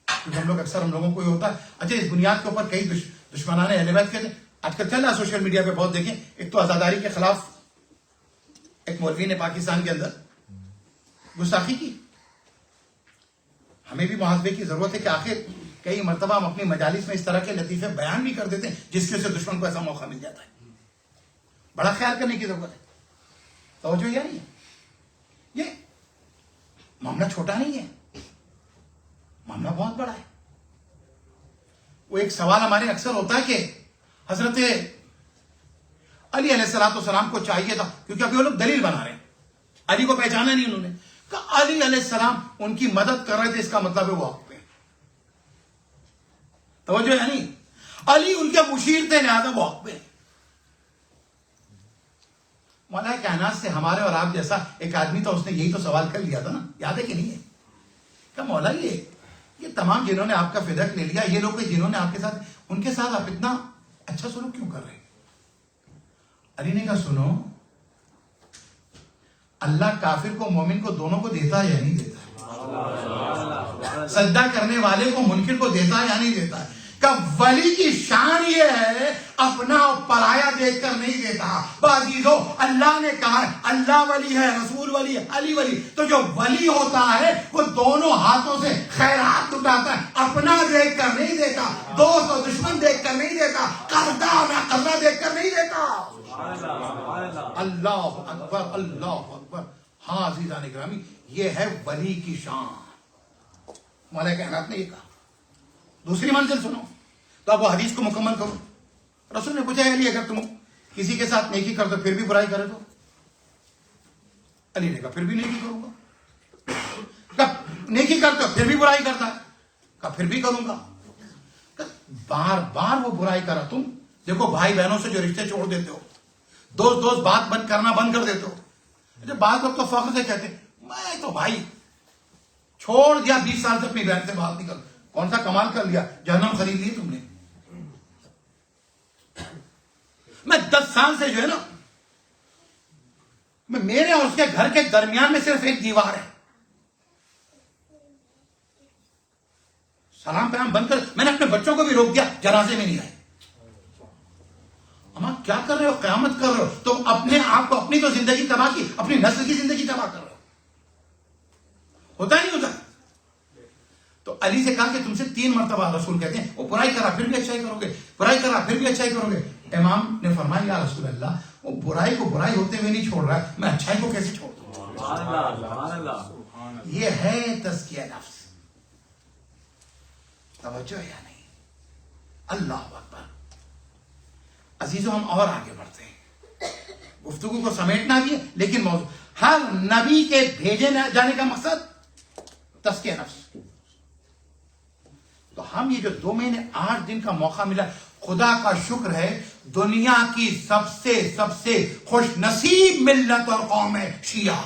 ہم لوگ اکثر ہم لوگوں کو یہ ہوتا ہے، اچھا اس بنیاد کے اوپر کئی دشمنان اہل بیت کہتے ہیں، آج کل چل رہا سوشل میڈیا پہ بہت دیکھیں، ایک تو عزاداری کے خلاف ایک مولوی نے پاکستان کے اندر گستاخی کی۔ ہمیں بھی محاسبے کی ضرورت ہے کہ آخر کئی مرتبہ ہم اپنی مجالس میں اس طرح کے لطیفے بیان بھی کر دیتے ہیں جس کی وجہ سے دشمن کو ایسا موقع مل جاتا ہے۔ بڑا خیال کرنے کی ضرورت ہے، توجہ یہ نہیں ہے، یہ معاملہ چھوٹا نہیں ہے، معاملہ بہت بڑا ہے۔ وہ ایک سوال ہمارے اکثر ہوتا ہے کہ حضرت علی علیہ السلام کو چاہیے تھا، کیونکہ ابھی وہ لوگ دلیل بنا رہے ہیں، علی کو پہچانا نہیں انہوں نے، کہا علی علیہ السلام ان کی مدد کر رہے تھے، اس کا مطلب ہے وہ حق پہ، توجہ ہے نہیں، علی ان کے مشیر تھے لہذا وہ حق پہ۔ مولا کائنات سے ہمارے اور آپ جیسا ایک آدمی تھا، اس نے یہی تو سوال کر لیا تھا نا، یاد ہے کہ نہیں ہے؟ کہ مولا یہ تمام جنہوں نے آپ کا فدق لے لیا، یہ لوگ جنہوں نے آپ کے ساتھ، ان کے ساتھ آپ اتنا اچھا سلوک کیوں کر رہے ہیں؟ علی نے کہا سنو، اللہ کافر کو مومن کو دونوں کو دیتا ہے یا نہیں دیتا ہے؟ سجدہ کرنے والے کو منکر کو دیتا ہے یا نہیں دیتا ہے؟ کہ ولی کی شان یہ ہے اپنا پرایا دیکھ کر نہیں دیتا۔ بعضیزو اللہ نے کہا اللہ ولی ہے، رسول ولی علی ولی. تو جو ولی ہوتا ہے وہ دونوں ہاتھوں سے خیرات اٹھاتا ہے, اپنا دیکھ کر نہیں دیتا, دوست اور دشمن دیکھ کر نہیں دیتا, قرضہ میں قرضہ دیکھ کر نہیں دیتا. اللہ اکبر, اللہ اکبر. ہاں عزیزان گرامی, یہ ہے ولی کی شان. مولا کائنات نے یہ کہا. دوسری منزل سنو تو اب وہ حدیث کو مکمل کرو. رسول نے پوچھا علی اگر تم کسی کے ساتھ نیکی کر دو پھر بھی برائی کرے تو؟ علی نے کہا پھر بھی نیکی کروں گا. کہا نیکی کرتے ہو پھر بھی برائی کرتا ہے؟ کہا پھر بھی کروں گا. بار بار وہ برائی کرا. تم دیکھو بھائی بہنوں سے جو رشتے چھوڑ دیتے ہو, دوست بات بند کرنا بند کر دیتے ہو. جب بعض لوگ تو فخر سے کہتے میں تو بھائی چھوڑ دیا 20 سال سے اپنی بہن سے بات نہیں کر. کون سا کمال کر لیا, جہنم خرید لی تم نے. میں 10 سال سے جو ہے نا, میں میرے اور اس کے گھر کے درمیان میں صرف ایک دیوار ہے. سلام پیغام بند کر. میں نے اپنے بچوں کو بھی روک دیا, جنازے میں نہیں آئے. اما کیا کر رہے ہو, قیامت کر رہے ہو. تم اپنے آپ کو, اپنی تو زندگی تباہ کی, اپنی نسل کی زندگی تباہ کر رہے ہو. ہوتا نہیں ہوتا. تو علی سے کہا کہ تم سے 3 مرتبہ رسول کہتے ہیں وہ برائی کرا پھر بھی اچھائی کرو گے, برائی کرا پھر بھی اچھائی کرو گے. امام نے فرمایا یا رسول اللہ, وہ برائی کو برائی ہوتے ہوئے نہیں چھوڑ رہا ہے, میں اچھائی کو کیسے چھوڑ دوں. یہ ہے تزکیہ نفس. توجہ ہے یا نہیں؟ اللہ اکبر. عزیزو ہم اور آگے بڑھتے ہیں. گفتگو کو سمیٹنا بھی ہے لیکن موضوع, ہر نبی کے بھیجے جانے کا مقصد تزکیہ نفس. تو ہم یہ جو 2 مہینے 8 دن کا موقع ملا, خدا کا شکر ہے, دنیا کی سب سے خوش نصیب ملت اور قوم ہے شیعہ.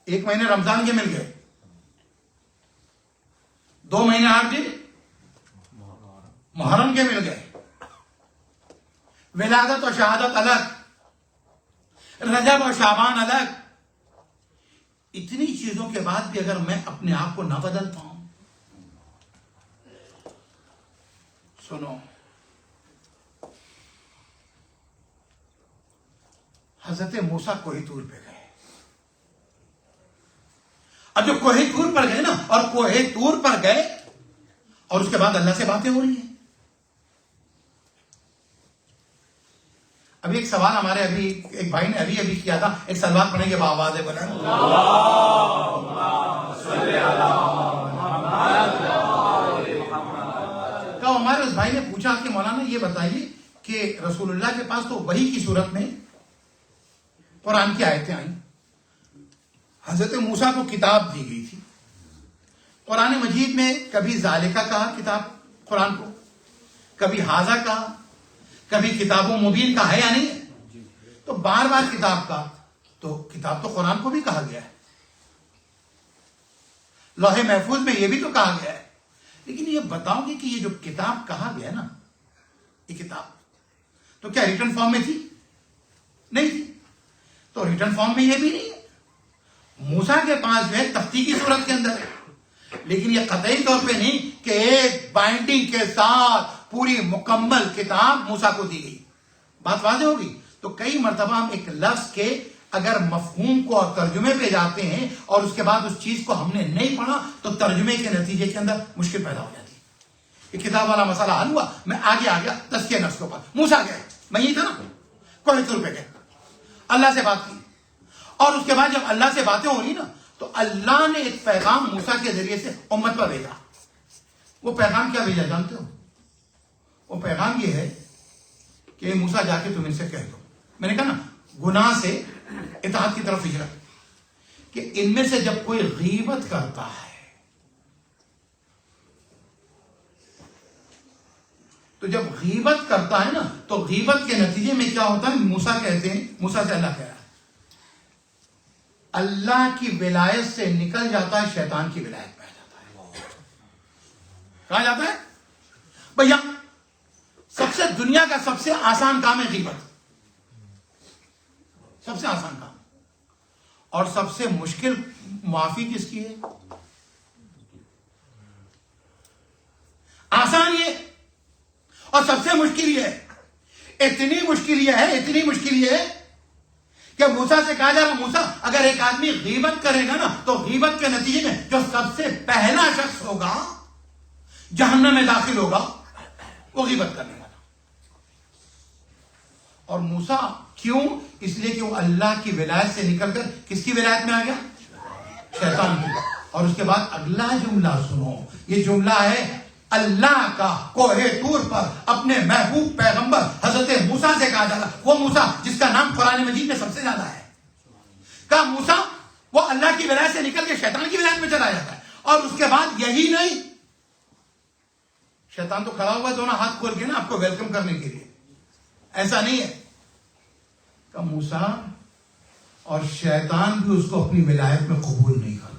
1 مہینے رمضان کے مل گئے, 2 مہینے 8 دن محرم کے مل گئے, ولادت اور شہادت الگ, رجب اور شعبان الگ. اتنی چیزوں کے بعد بھی اگر میں اپنے آپ کو نہ بدل پاؤں. سنو, حضرت موسیٰ کوہ طور پہ گئے. اب جو کوہ طور پر گئے نا, اور کوہ طور پر گئے اور اس کے بعد اللہ سے باتیں ہو رہی ہیں. ابھی ایک سوال ہمارے ابھی ایک بھائی نے ابھی کیا تھا, ایک سلوات پڑھیں گے بآواز ہے, بولیں تو ہمارے اس بھائی نے پوچھا کہ مولانا یہ بتائیے کہ رسول اللہ کے پاس تو وحی کی صورت میں قرآن کی آیتیں آئیں, حضرت موسیٰ کو کتاب دی گئی تھی. قرآن مجید میں کبھی ذالکہ کہا کتاب قرآن کو, کبھی حاذا کہا, کبھی کتاب و مبین کا ہے یا نہیں ہے. تو بار بار کتاب کا, تو کتاب تو قرآن کو بھی کہا گیا ہے, لوح محفوظ میں یہ بھی تو کہا گیا ہے. لیکن یہ بتاؤ گے کہ یہ جو کتاب کہا گیا نا, یہ کتاب تو کیا ریٹن فارم میں تھی؟ نہیں تھی. تو ریٹن فارم میں یہ بھی نہیں ہے. موسیٰ کے پاس جو ہے تختی کی صورت کے اندر ہے, لیکن یہ قطعی طور پہ نہیں کہ ایک بائنڈنگ کے ساتھ پوری مکمل کتاب موسیٰ کو دی گئی. بات واضح ہوگی. تو کئی مرتبہ ہم ایک لفظ کے اگر مفہوم کو اور ترجمے پہ جاتے ہیں اور اس کے بعد اس چیز کو ہم نے نہیں پڑھا تو ترجمے کے نتیجے کے اندر مشکل پیدا ہو جاتی ہے. یہ کتاب والا مسئلہ حل ہوا, میں آگے آ گیا تزکیہ نفس کے اوپر. موسیٰ گئے, میں یہ تھا نا, کوہ طور پہ گئے, اللہ سے بات کی, اور اس کے بعد جب اللہ سے باتیں ہو رہی نا تو اللہ نے ایک پیغام موسیٰ کے ذریعے سے امت پر بھیجا. وہ پیغام کیا بھیجا جانتے ہو؟ وہ پیغام یہ ہے کہ موسیٰ جا کے تم ان سے کہہ دو, میں نے کہا نا گناہ سے اطاعت کی طرف ہجرت, کہ ان میں سے جب کوئی غیبت کرتا ہے تو جب غیبت کرتا ہے نا تو غیبت کے نتیجے میں کیا ہوتا ہے؟ موسیٰ کہتے ہیں, موسیٰ سے اللہ کہہ رہا ہے, اللہ کی ولایت سے نکل جاتا ہے, شیطان کی ولایت میں جاتا ہے. کہاں جاتا ہے بھیا؟ سب سے دنیا کا سب سے آسان کام ہے غیبت, سب سے آسان کام. اور سب سے مشکل معافی کس کی ہے؟ آسان یہ اور سب سے مشکل یہ ہے. اتنی مشکل یہ ہے کہ موسیٰ سے کہا جا رہا موسیٰ اگر ایک آدمی غیبت کرے گا نا تو غیبت کے نتیجے میں جو سب سے پہلا شخص ہوگا جہنم میں داخل ہوگا وہ غیبت کرنے والا. اور موسیٰ کیوں؟ اس لیے کہ وہ اللہ کی ولایت سے نکل کر کس کی ولایت میں آ گیا؟ شیطان کی. اور اس کے بعد اگلا جملہ سنو. یہ جملہ ہے اللہ کا کوہ طور پر اپنے محبوب پیغمبر حضرت موسیٰ سے کہا جا رہا. وہ موسیٰ جس کا نام قرآن مجید میں سب سے زیادہ ہے. کہا موسیٰ وہ اللہ کی ولایت سے نکل کے شیطان کی ولایت میں چلا جاتا ہے. اور اس کے بعد یہی نہیں، شیطان تو کھڑا ہوا دونوں ہاتھ کھول کے نا آپ کو ویلکم کرنے کے لیے. ایسا نہیں ہے کہ موسیٰ اور شیطان بھی اس کو اپنی ولایت میں قبول نہیں کرتا.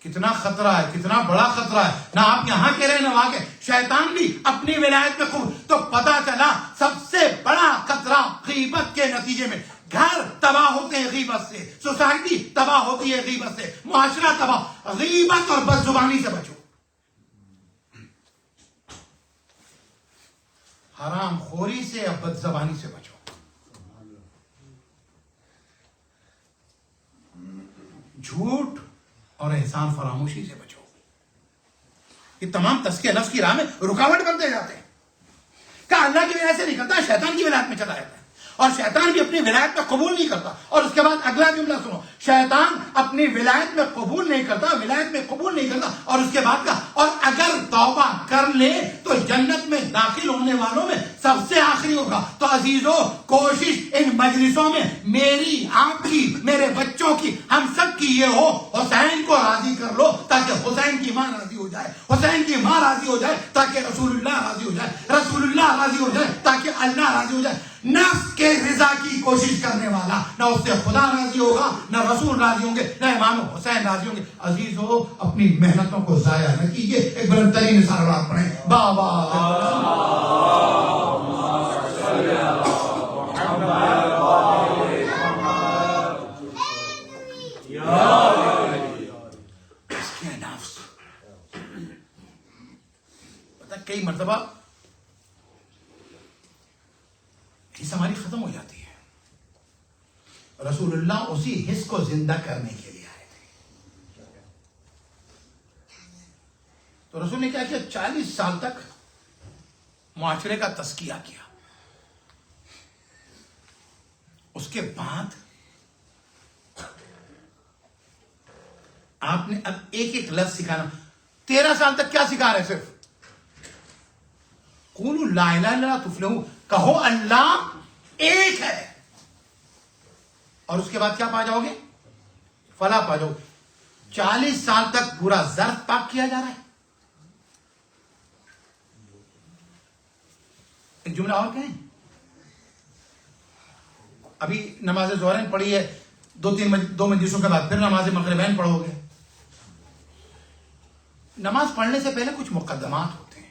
کتنا خطرہ ہے، کتنا بڑا خطرہ ہے. نہ آپ یہاں کے رہے نہ وہاں کے، شیطان بھی اپنی ولایت میں قبول. تو پتا چلا سب سے بڑا خطرہ غیبت کے نتیجے میں. گھر تباہ ہوتے ہیں غیبت سے، سوسائٹی تباہ ہوتی ہے غیبت سے، معاشرہ تباہ. غیبت اور بد زبانی سے بچو، حرام خوری سے یا بد زبانی سے بچو. جھوٹ اور احسان فراموشی سے بچو. یہ تمام تزکیہ نفس کی راہ میں رکاوٹ بنتے جاتے ہیں. کہ اللہ کی ولایت سے نکلتا ہے، شیطان کی ولایت میں چلا جاتا ہے. اور شیطان بھی اپنی ولایت میں قبول نہیں کرتا. اور اس کے بعد اگلا جملہ سنو. شیطان اپنی ولایت میں قبول نہیں کرتا، ولایت میں قبول نہیں کرتا. اور اس کے بعد کا اور اگر توبہ کر لے تو جنت میں داخل ہونے والوں میں سب سے آخری ہوگا. تو عزیزو کوشش ان مجلسوں میں میری، آپ کی، میرے بچوں کی، ہم سب کی یہ ہو حسین کو راضی کر لو تاکہ حسین کی ماں راضی ہو جائے، حسین کی ماں راضی ہو جائے تاکہ رسول اللہ راضی ہو جائے، رسول اللہ راضی ہو جائے تاکہ اللہ راضی ہو جائے. نفس کے رضا کی کوشش کرنے والا نہ اس سے خدا راضی ہوگا، نہ رسول راضی ہوں گے، نہ امام حسین راضی ہوں گے. عزیزو اپنی محنتوں کو ضائع نہ کیجیے. ایک بلند ترین سلوات پڑھیں. بابا اس کے نفس پتہ کئی مرتبہ حص ہماری ختم ہو جاتی ہے. رسول اللہ اسی حص کو زندہ کرنے کے لیے آئے تھے. تو رسول نے کیا کیا؟ 40 سال تک معاشرے کا تزکیہ کیا. اس کے بعد آپ نے اب ایک ایک لفظ سکھانا. 13 سال تک کیا سکھا رہے؟ صرف قولوا لا الہ الا اللہ تفلحوا، کہو اللہ ایک ہے. اور اس کے بعد کیا پا جاؤ گے؟ فلاح پا جاؤ. 40 سال تک پورا ظرف پاک کیا جا رہا ہے. ایک جملہ اور کہیں، ابھی نماز ظہرین پڑھی ہے، دو مجلسوں کے بعد پھر نماز مغربین پڑھو گے. نماز پڑھنے سے پہلے کچھ مقدمات ہوتے ہیں.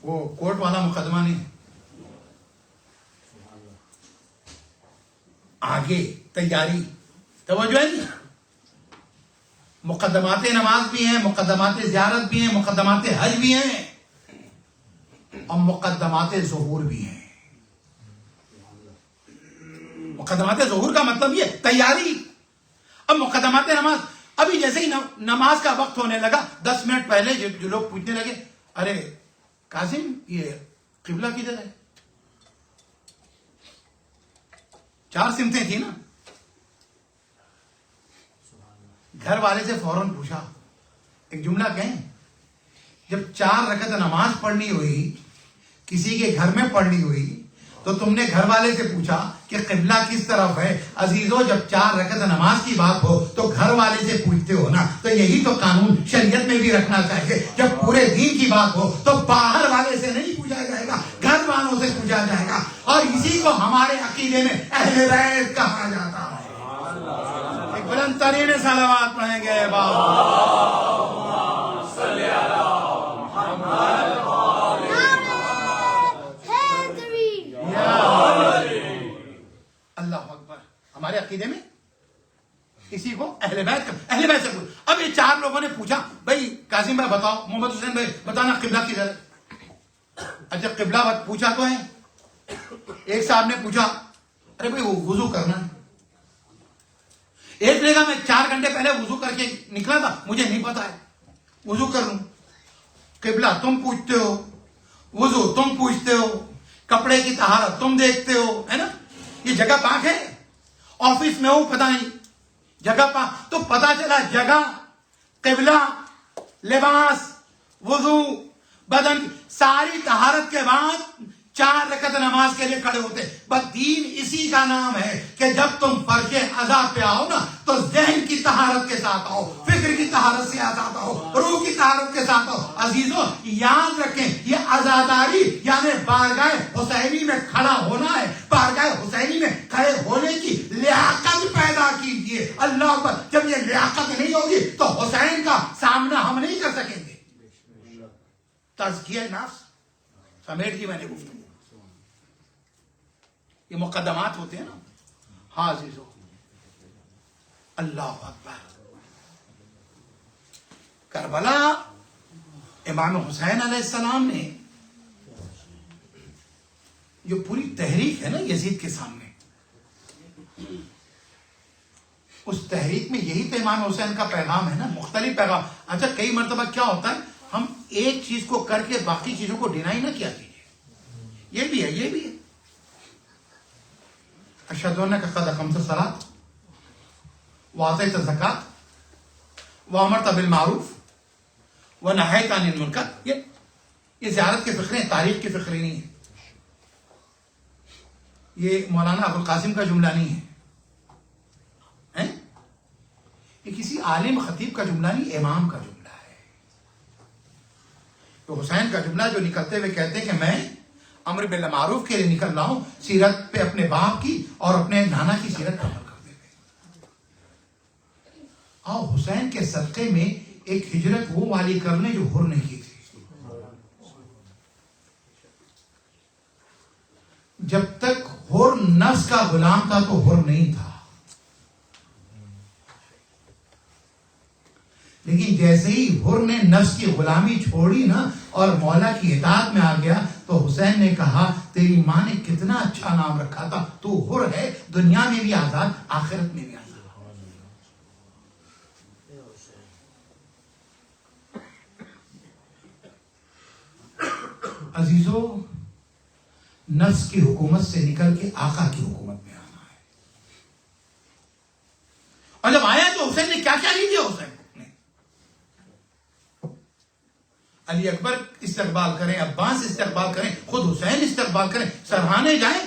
وہ کورٹ والا مقدمہ نہیں، آگے تیاری، توجہ ہے نہیں. مقدمات نماز بھی ہیں، مقدمات زیارت بھی ہیں، مقدمات حج بھی ہیں، اور مقدمات ظہور بھی ہیں. مقدمات ظہور کا مطلب یہ تیاری. اب مقدمات نماز، ابھی جیسے ہی نماز کا وقت ہونے لگا 10 منٹ پہلے جو لوگ پوچھنے لگے، ارے قاسم یہ قبلہ کدھر ہے؟ 4 سمتیں تھی نا. گھر والے سے فوراً پوچھا. ایک جملہ کہیں، جب 4 رکعت نماز پڑھنی ہوئی، کسی کے گھر میں پڑھنی ہوئی، تو تم نے گھر والے سے پوچھا کہ قبلہ کس طرف ہے. عزیزو جب 4 رکعت نماز کی بات ہو تو گھر والے سے پوچھتے ہو نا. تو یہی تو قانون شریعت میں بھی رکھنا چاہیے. جب پورے دین کی بات ہو تو باہر والے سے نہیں پوچھا جائے گا، گھر والوں سے پوچھا جائے گا. اور اسی کو ہمارے عقیدے میں اہل بیت کہا جاتا ہے. ایک بلند ترین صلوات پڑھیں گے. اللہ اکبر. ہمارے عقیدے میں کسی کو اہل بیت سے پوچھ. اب یہ 4 لوگوں نے پوچھا بھائی قاسم بھائی بتاؤ, محمد حسین بھائی بتانا قبلہ کدھر ہے. اچھا قبلہ پوچھا تو ہے. ایک صاحب نے پوچھا ارے بھائی وہ وضو کرنا ہے. ایک نے کہا میں 4 گھنٹے پہلے وضو کر کے نکلا تھا, مجھے نہیں پتا ہے, وضو کر لوں. قبلہ تم پوچھتے ہو, وضو تم پوچھتے ہو, کپڑے کی طہارت تم دیکھتے ہو, ہے نا. یہ جگہ پاک ہے. آفس میں ہوں پتہ نہیں, جگہ پاک. تو پتا چلا جگہ, قبلہ, لباس, وضو, بدن, ساری طہارت کے بعد 4 رکعت نماز کے لیے کھڑے ہوتے. بس دین اسی کا نام ہے کہ جب تم فرش ادا پہ آؤ نا تو ذہن کی طہارت کے ساتھ آؤ, فکر کی طہارت سے آزاد آؤ, روح کی طہارت کے ساتھ آؤ. عزیزوں یاد رکھیں یہ عزاداری یعنی بارگاہ حسینی میں کھڑا ہونا ہے. بارگاہ حسینی میں کھڑے ہونے کی لیاقت پیدا کیجیے. اللہ اکبر. جب یہ لیاقت نہیں ہوگی تو حسین کا سامنا ہم نہیں کر سکیں گے. تزکیہ نفس سمیٹ دی میں نے گفتگو. یہ مقدمات ہوتے ہیں نا. ہاں عزیزو, اللہ اکبر. کربلا امام حسین علیہ السلام نے جو پوری تحریک ہے نا یزید کے سامنے, اس تحریک میں یہی تو امام حسین کا پیغام ہے نا, مختلف پیغام. اچھا کئی مرتبہ کیا ہوتا ہے ہم ایک چیز کو کر کے باقی چیزوں کو ڈینائی نہ کیا کیجیے. یہ بھی ہے, یہ بھی ہے. اشہد ان قد اقمت الصلاۃ وآتیت الزکاۃ وامرت بالمعروف ونہیت عن المنکر. یہ زیارت کے فقرے ہیں, تاریخ کے فقرے نہیں ہیں. یہ مولانا ابوالقاسم کا جملہ نہیں ہے, یہ کسی عالم خطیب کا جملہ نہیں, امام کا جملہ ہے. تو حسین کا جملہ جو نکلتے ہوئے کہتے ہیں کہ میں امر بالمعروف کے لیے نکل رہا ہوں, سیرت پہ اپنے باپ کی اور اپنے نانا کی سیرت پر عمل کرتے ہوئے. اور حسین کے صدقے میں ایک ہجرت وہ والی کر لیں جو حر نے کی تھی. جب تک حر نفس کا غلام تھا تو حر نہیں تھا, لیکن جیسے ہی حر نے نفس کی غلامی چھوڑی نا اور مولا کی اطاعت میں آ گیا تو حسین نے کہا تیری ماں نے کتنا اچھا نام رکھا تھا, تو حر ہے, دنیا میں بھی آزاد, آخرت میں بھی آزاد. عزیزو نفس کی حکومت سے نکل کے آقا کی حکومت میں آنا ہے. اور جب آیا تو حسین نے کیا کیا نہیں دیا. حسین علی اکبر استقبال کریں, عباس استقبال کریں, خود حسین استقبال کریں, سرہانے جائیں.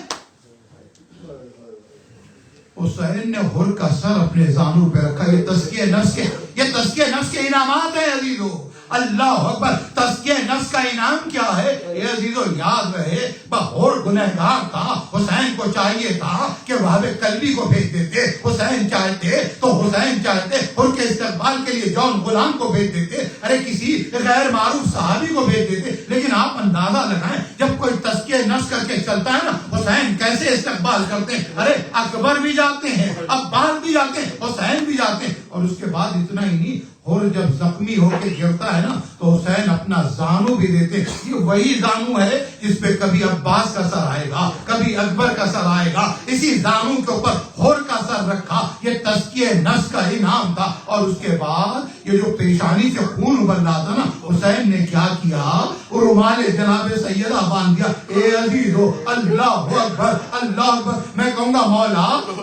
حسین نے حر کا سر اپنے زانوں پہ رکھا. یہ تزکیہ نفس کے انعامات ہیں عزیزو. اللہ اکبر. تزکیہ نفس کا انعام کیا ہے اے عزیزو, یاد رہے بہور گنہگار تھا, حسین کو چاہیے تھا کہ وہاں قلبی کو بھیج دیتے. حسین چاہتے تو حسین چاہتے ان کے استقبال کے لیے جون غلام کو بھیج دیتے, ارے کسی غیر معروف صحابی کو بھیج دیتے. لیکن آپ اندازہ لگائیں جب کوئی تزکیہ نفس کر کے چلتا ہے نا, حسین کیسے استقبال کرتے ہیں. ارے اکبر بھی جاتے ہیں, عباس بھی جاتے ہیں, حسین بھی جاتے ہیں. اور اس کے بعد اتنا ہی نہیں, اور جب زخمی ہو کے گرتا ہے نا تو حسین اپنا زانو بھی دیتے. یہ وہی زانو ہے جس پہ کبھی عباس کا سر آئے گا, کبھی اکبر کا سر آئے گا. اسی زانو کے اوپر حر کا سر رکھا. یہ تزکیہ نفس کا انعام تھا. اور اس کے بعد یہ جو پیشانی سے خون ابل رہا تھا نا, حسین نے کیا کیا, رومال جناب سیدہ باندھ دیا. اے عزیزو اللہ اکبر, اللہ اکبر. میں کہوں گا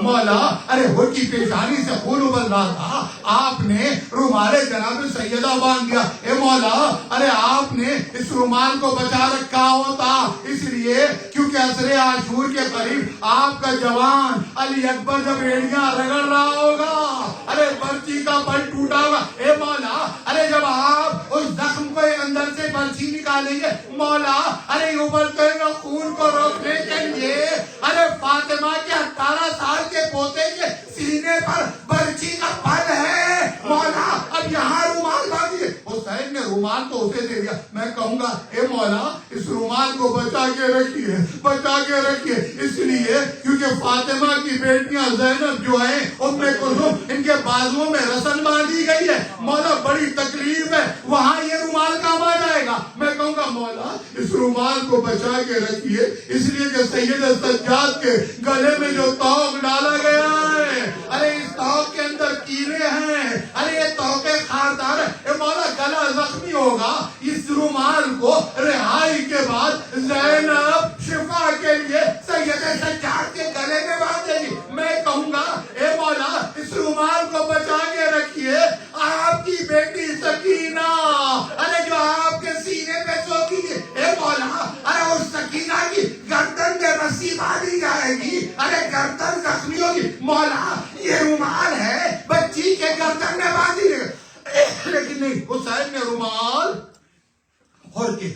مولا ارے حر کی پیشانی سے خون ابل رہا تھا, آپ نے رومال جناب سیدہ باندھ دیا. اے مولا ارے آپ نے اس رومال کو بچا رکھا ہوتا اس لیے کیونکہ عصر عاشور کے قریب آپ کا جوان علی اکبر جب ایڑیاں رگڑ رہا ہوگا, ارے برچی کا بل ٹوٹا ہوگا. اے مولا ارے جب آپ اس زخم کو اندر سے برچی نکالیں گے, مولا ارے ابلتے ہوئے خون کو روکنے کے لیے ارے فاطمہ کے 18 سال کے پوتے کے سینے پر برچی کا بل ہے, مولا اب یہاں رومال باندھیے. حسین نے رومال رومال تو اسے دے دیا. میں کہوں گا اے مولا اس رومال کو بچا کے رکھیے, بچا کے رکھیے, اس لیے کیونکہ فاطمہ کی بیٹیاں زینب جو ہیں ام کلثوم ان کے بازوؤں میں رسن باندھی گئی ہے. مولا بڑی تکلیف ہے, وہاں یہ رومال کام آ جائے گا. میں کہوں گا مولا اس رومال کو بچا کے رکھیے, اس لیے کہ سید سجاد کے گلے میں جو توق ڈالا گیا ہے, ارے اس توق کے اندر کیڑے ہیں, ارے یہ توق خاردار ہے. اے مولا گلا زخمی ہوگا, اس رومال کو رہائی کے بعد زینب شفا کے لیے سید سجاد کے گلے میں باندھے گی. میں کہوں گا اے مولا اس رومال کو بچا کے رکھیے. آپ کی بیٹی سکینہ, ارے جو آپ کے سینے پہ سوگی, اے مولا ارے اس سکینہ کی گردن میں رسی باندھی جائے گی, ارے گردن زخمی ہوگی. مولا یہ رومال ہے بچی کے گردن میں باندھی گئی, لیکن نہیں, حسین نے رومال ہر کے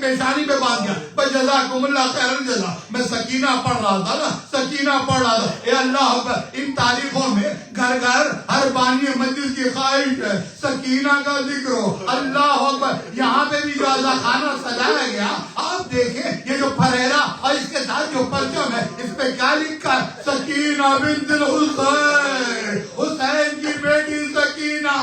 پیشانی پہ باندھ دیا. جزاکم اللہ خیر الجزا. میں سکینہ پڑھ رہا تھا نا, سکینہ پڑھ رہا تھا. اے اللہ اکبر, ان تاریخوں میں گھر گھر ہر بانی مجلس کی خواہش ہے سکینہ کا ذکر ہو. اللہ اکبر. یہاں پہ بھی جو عزا خانہ سجایا گیا, آپ دیکھیں یہ جو پھریرا اور اس کے ساتھ جو پرچم ہے, اس پہ کیا لکھا ہے؟ سکینہ بنت الحسین, حسین کی بیٹی سکینہ.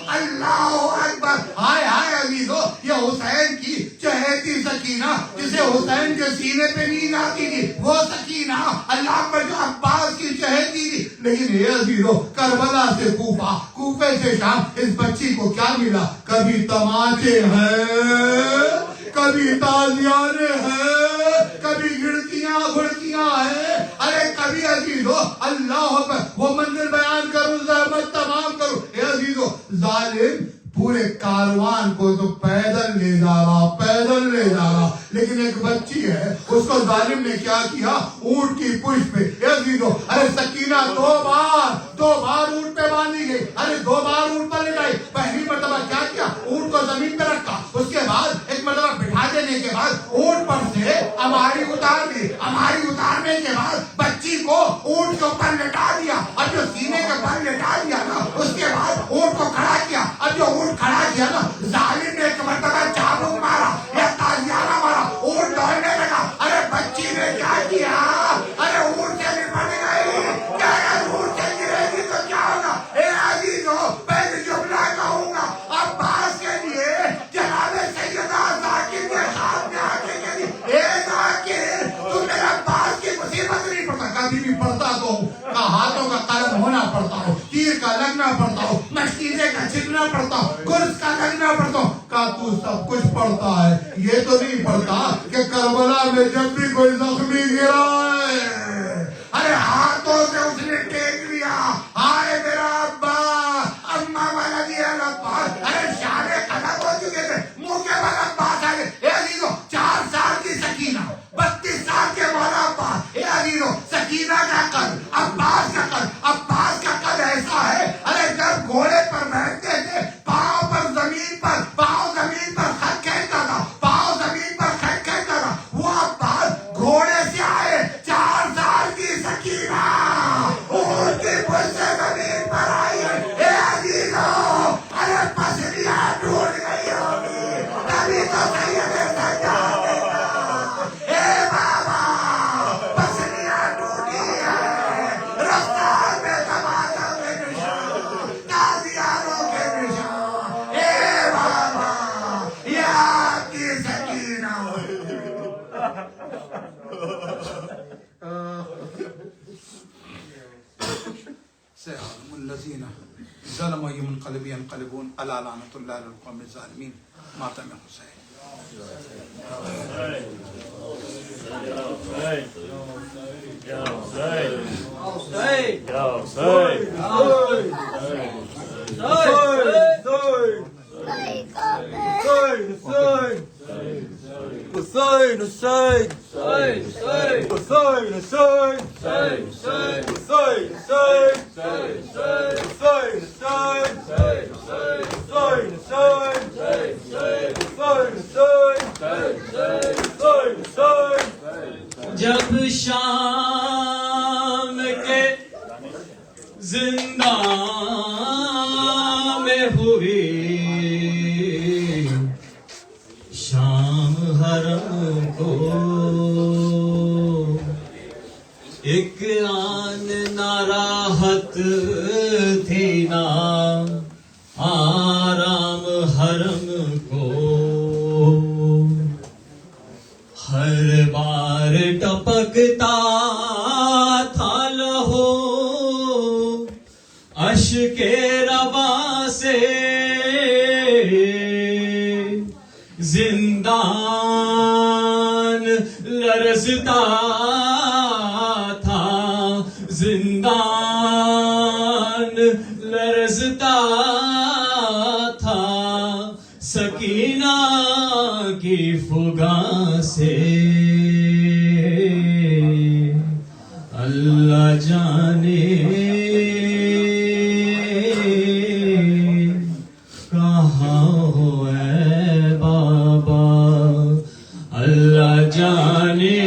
اللہ اکبر. ہائے ہائے عزیزو, یہ حسین کی چہیتی سکینہ جسے حسین کے سینے پہ نیند آتی تھی, وہ سکینہ اللہ پر جو عباس کی چہیتی تھی. لیکن یہ عزیزو کربلا سے کوفہ, کوفے سے شام, اس بچی کو کیا ملا؟ کبھی تماچے ہیں, کبھی تازیانے ہیں, کبھی گھڑکیاں ہیں, ارے کبھی عزیزو اللہ اکبر. وہ منظر بیان کروں, زحمت تمام کروں. اے عزیزو ظالم پورے کاروان کو تو پیدل لے جا رہا, لیکن ایک بچی ہے, اس کو ظالم نے کیا کیا؟ اونٹ کی پشت پہ. عزیزو ارے سکینہ دو بار اونٹ پہ باندھی گئی, ارے 2 بار اونٹ پر لٹائی. پہلی مرتبہ کیا کیا؟ اونٹ کو زمین پہ رکھا, اس کے بعد ایک مرتبہ بٹھا دینے کے بعد اونٹ پر سے اماری اتار دی. اماری اتارنے کے بعد بچی کو اونٹ کے اوپر لٹا دیا, اور جو سینے کے اوپر لٹا دیا نا, اس کے بعد اونٹ کو کھڑا کیا. اب جو اونٹ کھڑا کیا نا, ظالم نے ایک مرتبہ چابک مارا یا تازیانہ مارا, اونٹ دوڑنے لگا. ارے بچی نے کیا کیا؟ ارے اونٹ سے نپٹ گئی. کیا اونٹ سے گرے گی تو کیا ہوگا؟ اے عزیزو میں جملہ کہوں گا عباس کے لیے, جناب سیدہ ذاکر کے خواب میں آ کے کہتی, اے ذاکر تو میرا عباس کی مصیبت نہیں پڑتا. کبھی بھی پڑتا تو ہوں, ہاتھوں کا قلم ہونا پڑتا ہو, تیر کا لگنا پڑتا ہو, مشکیزے کا چھپنا پڑتا ہو, گرز کا لگنا پڑتا ہو. کہا تو سب کچھ پڑتا ہے, یہ تو نہیں پڑتا کہ کربلا میں جب بھی کوئی زخمی گرا ہے, ارے ہاتھوں سے اس نے ٹیک لیا, ہائے میرا ابا, اماں والا دیا عباس. ارے شانے قلب ہو چکے تھے, منہ کے بل عباس آگے. اے عزیزو 4 سال کی سکینہ, 32 سال کے مولا عباس. اے عزیزو سکینہ کا قد, عباس کا قد, عباس کا قد ایسا ہے, ارے جب گھوڑے پر بیٹھتے تھے پاؤں زمین پر خط کھینچتا تھا, پاؤں زمین پر خط کھینچتا تھا. وہ عباس گھوڑے سے آئے, 4 سال کی سکینہ اونٹ کی پشت سے زمین پر آئی. اے عزیزو ارے پسلیاں ٹوٹ گئی ہوگی, تبھی تو سید سجاد نے کہا, اے بابا پسلیاں ٹوٹی ہیں, رفتار میں تماشا کے نشان, تازیانوں کے نشان. اے بابا یہ آپ کی سکینہ. سيعلم الذين ظلموا أي منقلب ينقلبون ألا لعنة الله على القوم الظالمين. ماتم حسين. جب شام کے زندان میں ہوئی زندان لرزتا تھا زندان لرزتا تھا سکینہ کی فغاں سے اللہ جانے کہاں ہو اے بابا اللہ جانے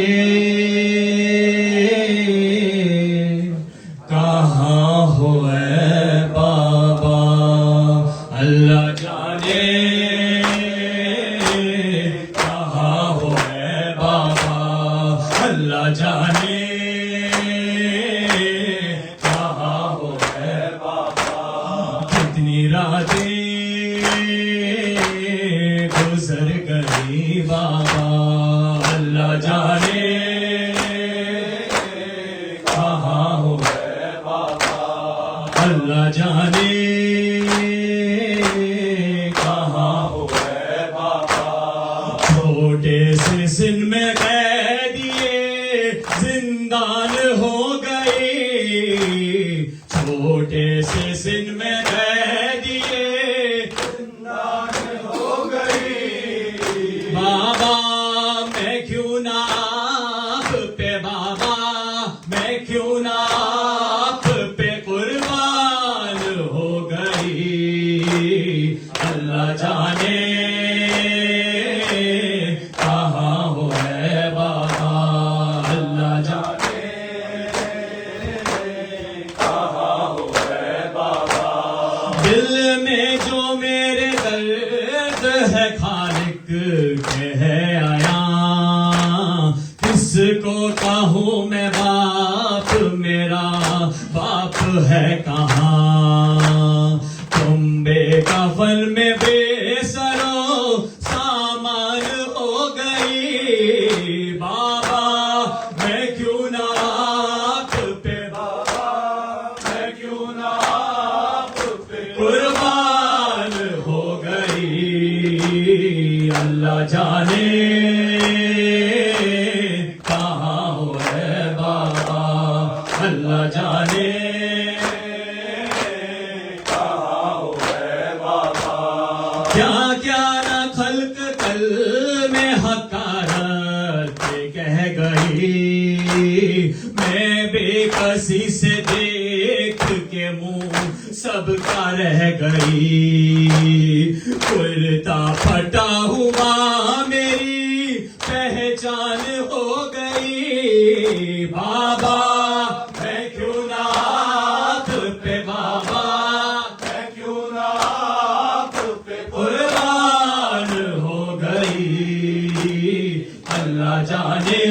کہاں ہو اے بابا اللہ جانے کہاں ہو اے بابا اللہ جانے کہاں ہو اے بابا کتنی راتیں گزر گئی بابا اللہ جانے کہاں ہو اے بابا اللہ جانے کہاں ہو اے بابا چھوٹے سے سن میں قیدیے زندان ہو گئے چھوٹے سے سن میں قیدیے زندان ہو گئی بابا میں کیوں نہ آپ پہ بابا میں کیوں نہ آپ پہ قربان ہو گئی اللہ جانے کہاں ہو اے بابا اللہ جانے کہاں ہو اے بابا دل میں جو میرے درد ہے خالق کے ہے آیا کس کو کہوں میں باپ میرا باپ ہے کہاں تم بے کفن میں بے سرو سامان ہو گئی بابا میں کیوں نہ آپ پہ بابا میں کیوں نہ آپ پہ قربان ہو گئی اللہ جانے کہاں ہو اے بابا اللہ جانے کہاں ہو اے بابا کیا کیا نہ خلق کل میں حقارت کہہ گئی میں بے کسی سے دیکھ کے منہ سب کا رہ گئی کرتا پھٹا ہوا میری پہچان ہو گئی بابا میں کیوں نہ آپ پہ بابا میں کیوں نہ آپ پہ قربان ہو گئی اللہ جانے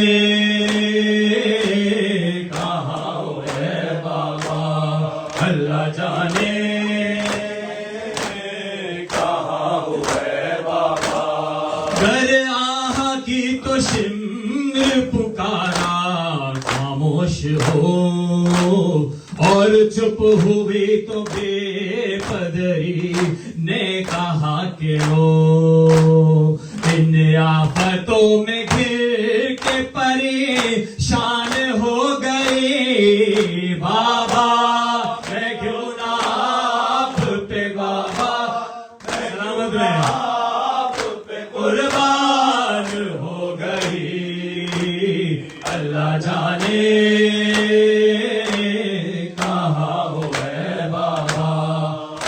کہاں ہو اے بابا اللہ جانے کہاں ہو اے بابا گر آہ کی تو شمر پکارا خاموش ہو اور چپ ہوئی تو بے قدری نے کہا کہ رو ان آفتوں میں گر کے پریشان ہو گئی بابا میں کیوں نہ آپ پہ بابا سلامت رہے آپ پہ قربان ہو گئی اللہ جانے کہاں ہو اے بابا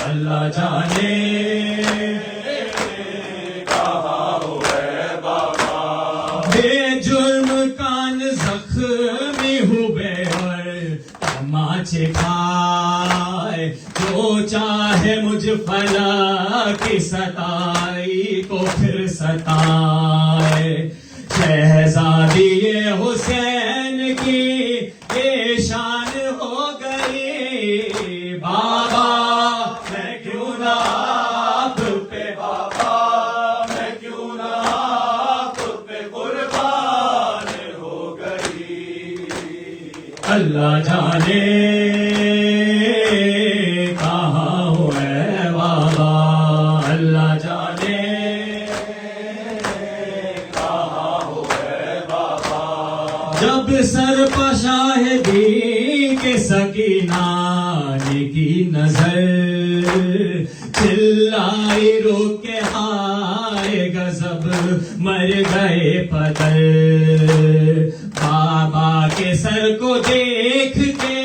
اللہ جانے کہاں ہو اے بابا بے جرم کان زخمی ہوئے اور تماچے کھائے جو چاہے مجھ فلا کی ستائی کو پھر ستائے شہزادی حسین کی یہ شان ہو گئی بابا میں کیوں نہ آپ پہ بابا میں کیوں نہ آپ پہ قربان ہو گئی اللہ جانے کہاں ہو اے بابا اللہ جانے چلائی رو کے ہائے گزب مر گئے پدر بابا کے سر کو دیکھ کے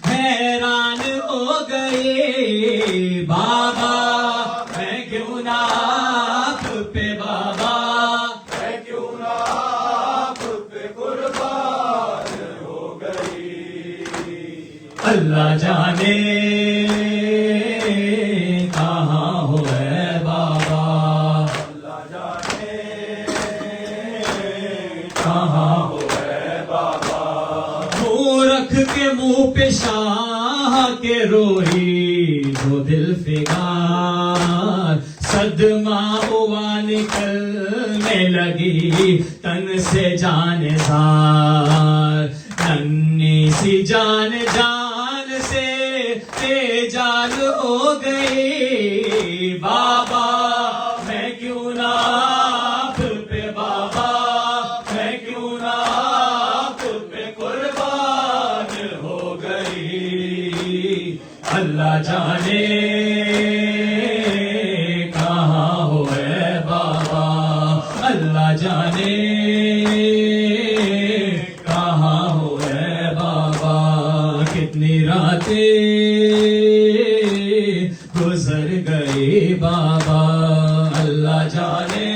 حیران ہو گئے بابا میں کیوں نہ آپ پہ بابا میں کیوں نہ آپ پہ قربان ہو گئی اللہ جانے کہاں ہو اے بابا اللہ جانے کہاں ہو اے بابا منہ رکھ کے منہ پہ شاہ کے روئی جو دل فگار صدمہ ہوا نکلنے لگی تن سے جان زار ننھی سی جان جان سے بے جان ہو گئی بابا میں کیوں نہ آپ پہ بابا میں کیوں نہ آپ پہ قربان ہو گئی اللہ جانے کہاں ہو اے بابا اللہ جانے کہاں ہو اے بابا کتنی راتیں گزر گئی بابا اللہ جانے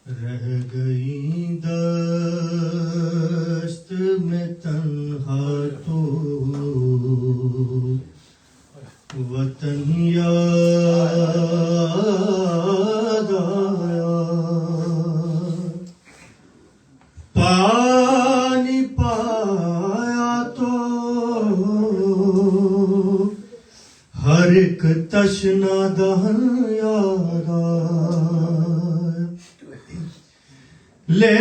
رہ گئی دست میں تنہا تو وطن یاد آیا پانی پایا تو ہر ایک تشنا دہن یاد آیا لے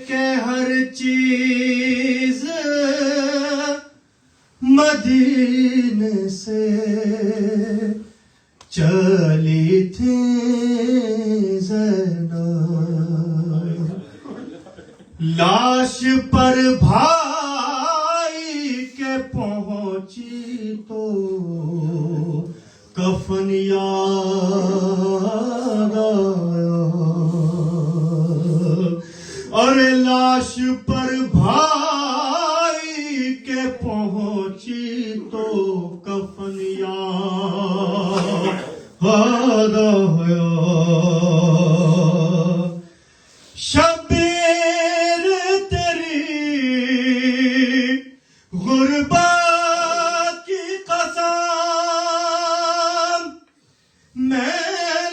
کے ہر چیز مدینے سے چلی تھی زینب لاش پر بھائی کے پہنچی تو کفن یاد آیا اور لاش پر بھائی کے پہنچی تو کفن یاد آیا شبیر تیری غربت کی قسم میں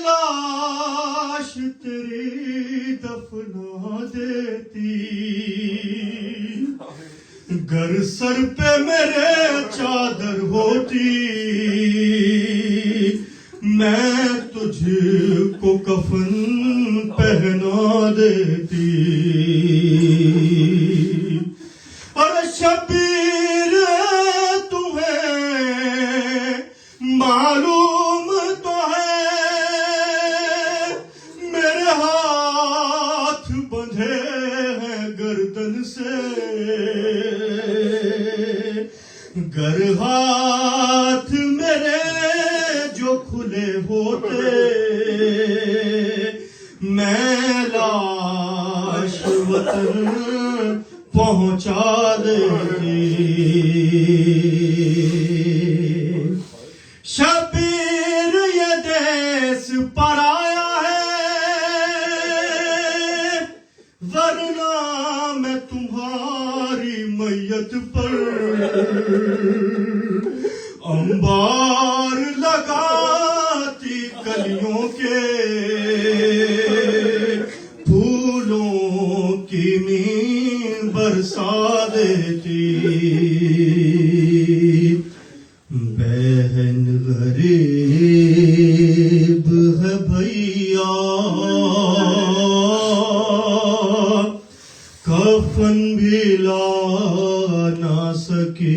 لاش تیری دفنا دیتی گر سر پہ میرے چادر ہوتی میں تجھ کو کفن پہنا دیتی اور شبیر تمہیں معلوم تو ہے میرے ہاتھ بندھے ہیں گردن سے گر ہاتھ میرے جو کھلے ہوتے میں لاش وطن پہنچا دیتی شبیر یہ دیس پر آیا ہے ورنہ میں تمہاری میت پر انبار لگاتی کلیوں کے پھولوں کی مین برسا دیتی بہن غریب ہے بھیا کفن بھی لا نہ سکی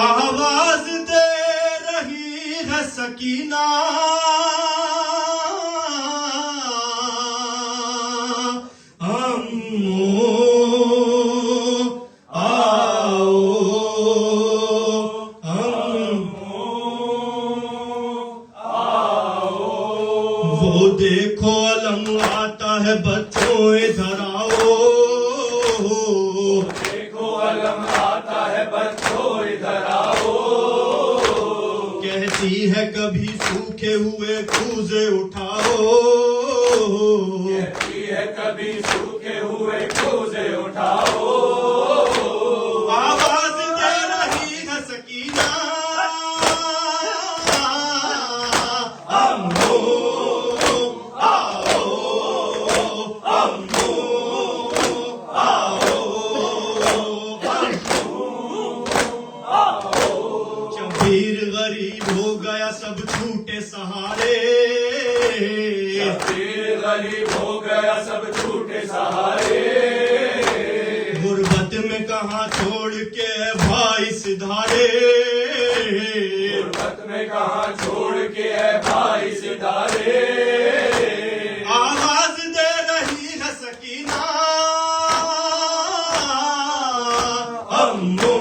آواز دے رہی ہے سکینہ وہ دیکھو علم آتا ہے بچوں ادھر آؤ دیکھو علم آتا ہے بچوں ادھر آؤ کہتی ہے کبھی سوکھے ہوئے کوزے اٹھاؤ کہتی ہے کبھی سوکھے ہوئے کوزے اٹھاؤ آواز دے رہی ہے سکینہ شبیر غریب ہو گیا سب چھوٹے سہارے شبیر غریب ہو گیا سب چھوٹے سہارے غربت میں کہاں چھوڑ کے بھائی سدھارے غربت میں کہاں چھوڑ کے ہے بھائی ستارے آواز دے رہی ہے سکینہ امو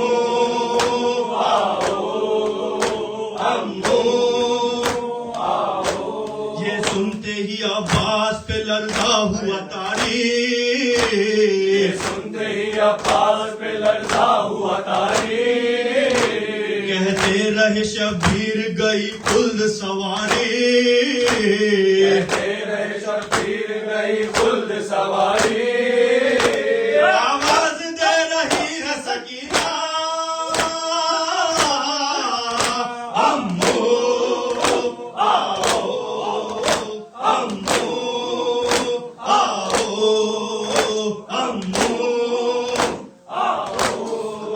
یہ سنتے ہی عباس پہ لرزا ہوا تاریخ سنتے ہی عباس پہ لرزا ہوا تاریخ کہتے رہے شبیر گئی خلد سواری کہتے رہے شبیر گئی خلد سواری آواز دے رہی ہے سکینہ امو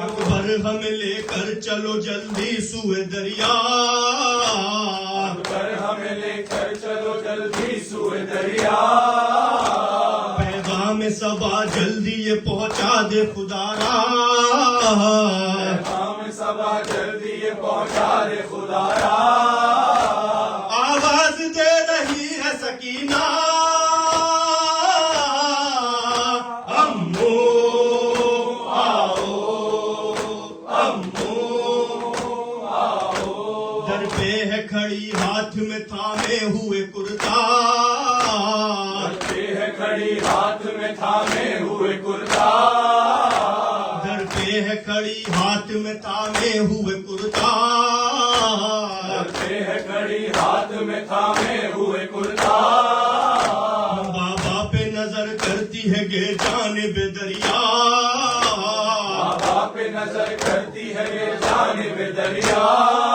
اکبر ہمیں لے کر چلو جلدی سوئے دریا اکبر ہمیں لے کر چلو جلدی سوئے دریا پیغام صبا جلدی یہ پہنچا دے خدا را ہم صبا جلدی یہ پہنچا دے خدا را آواز دے رہی ہے سکینہ امو در پہ ہے کھڑی ہاتھ میں تھامے ہوئے کرتا پہ ہے کھڑی ہاتھ میں تھامے ہوئے کرتا در پہ ہے کھڑی ہاتھ میں تھامے ہوئے کرتا پہ ہے کھڑی ہاتھ میں تھامے ہوئے کرتا بابا پہ نظر کرتی ہے گے جانب دریا بابا پہ نظر کرتی ہے یہ جانب دریا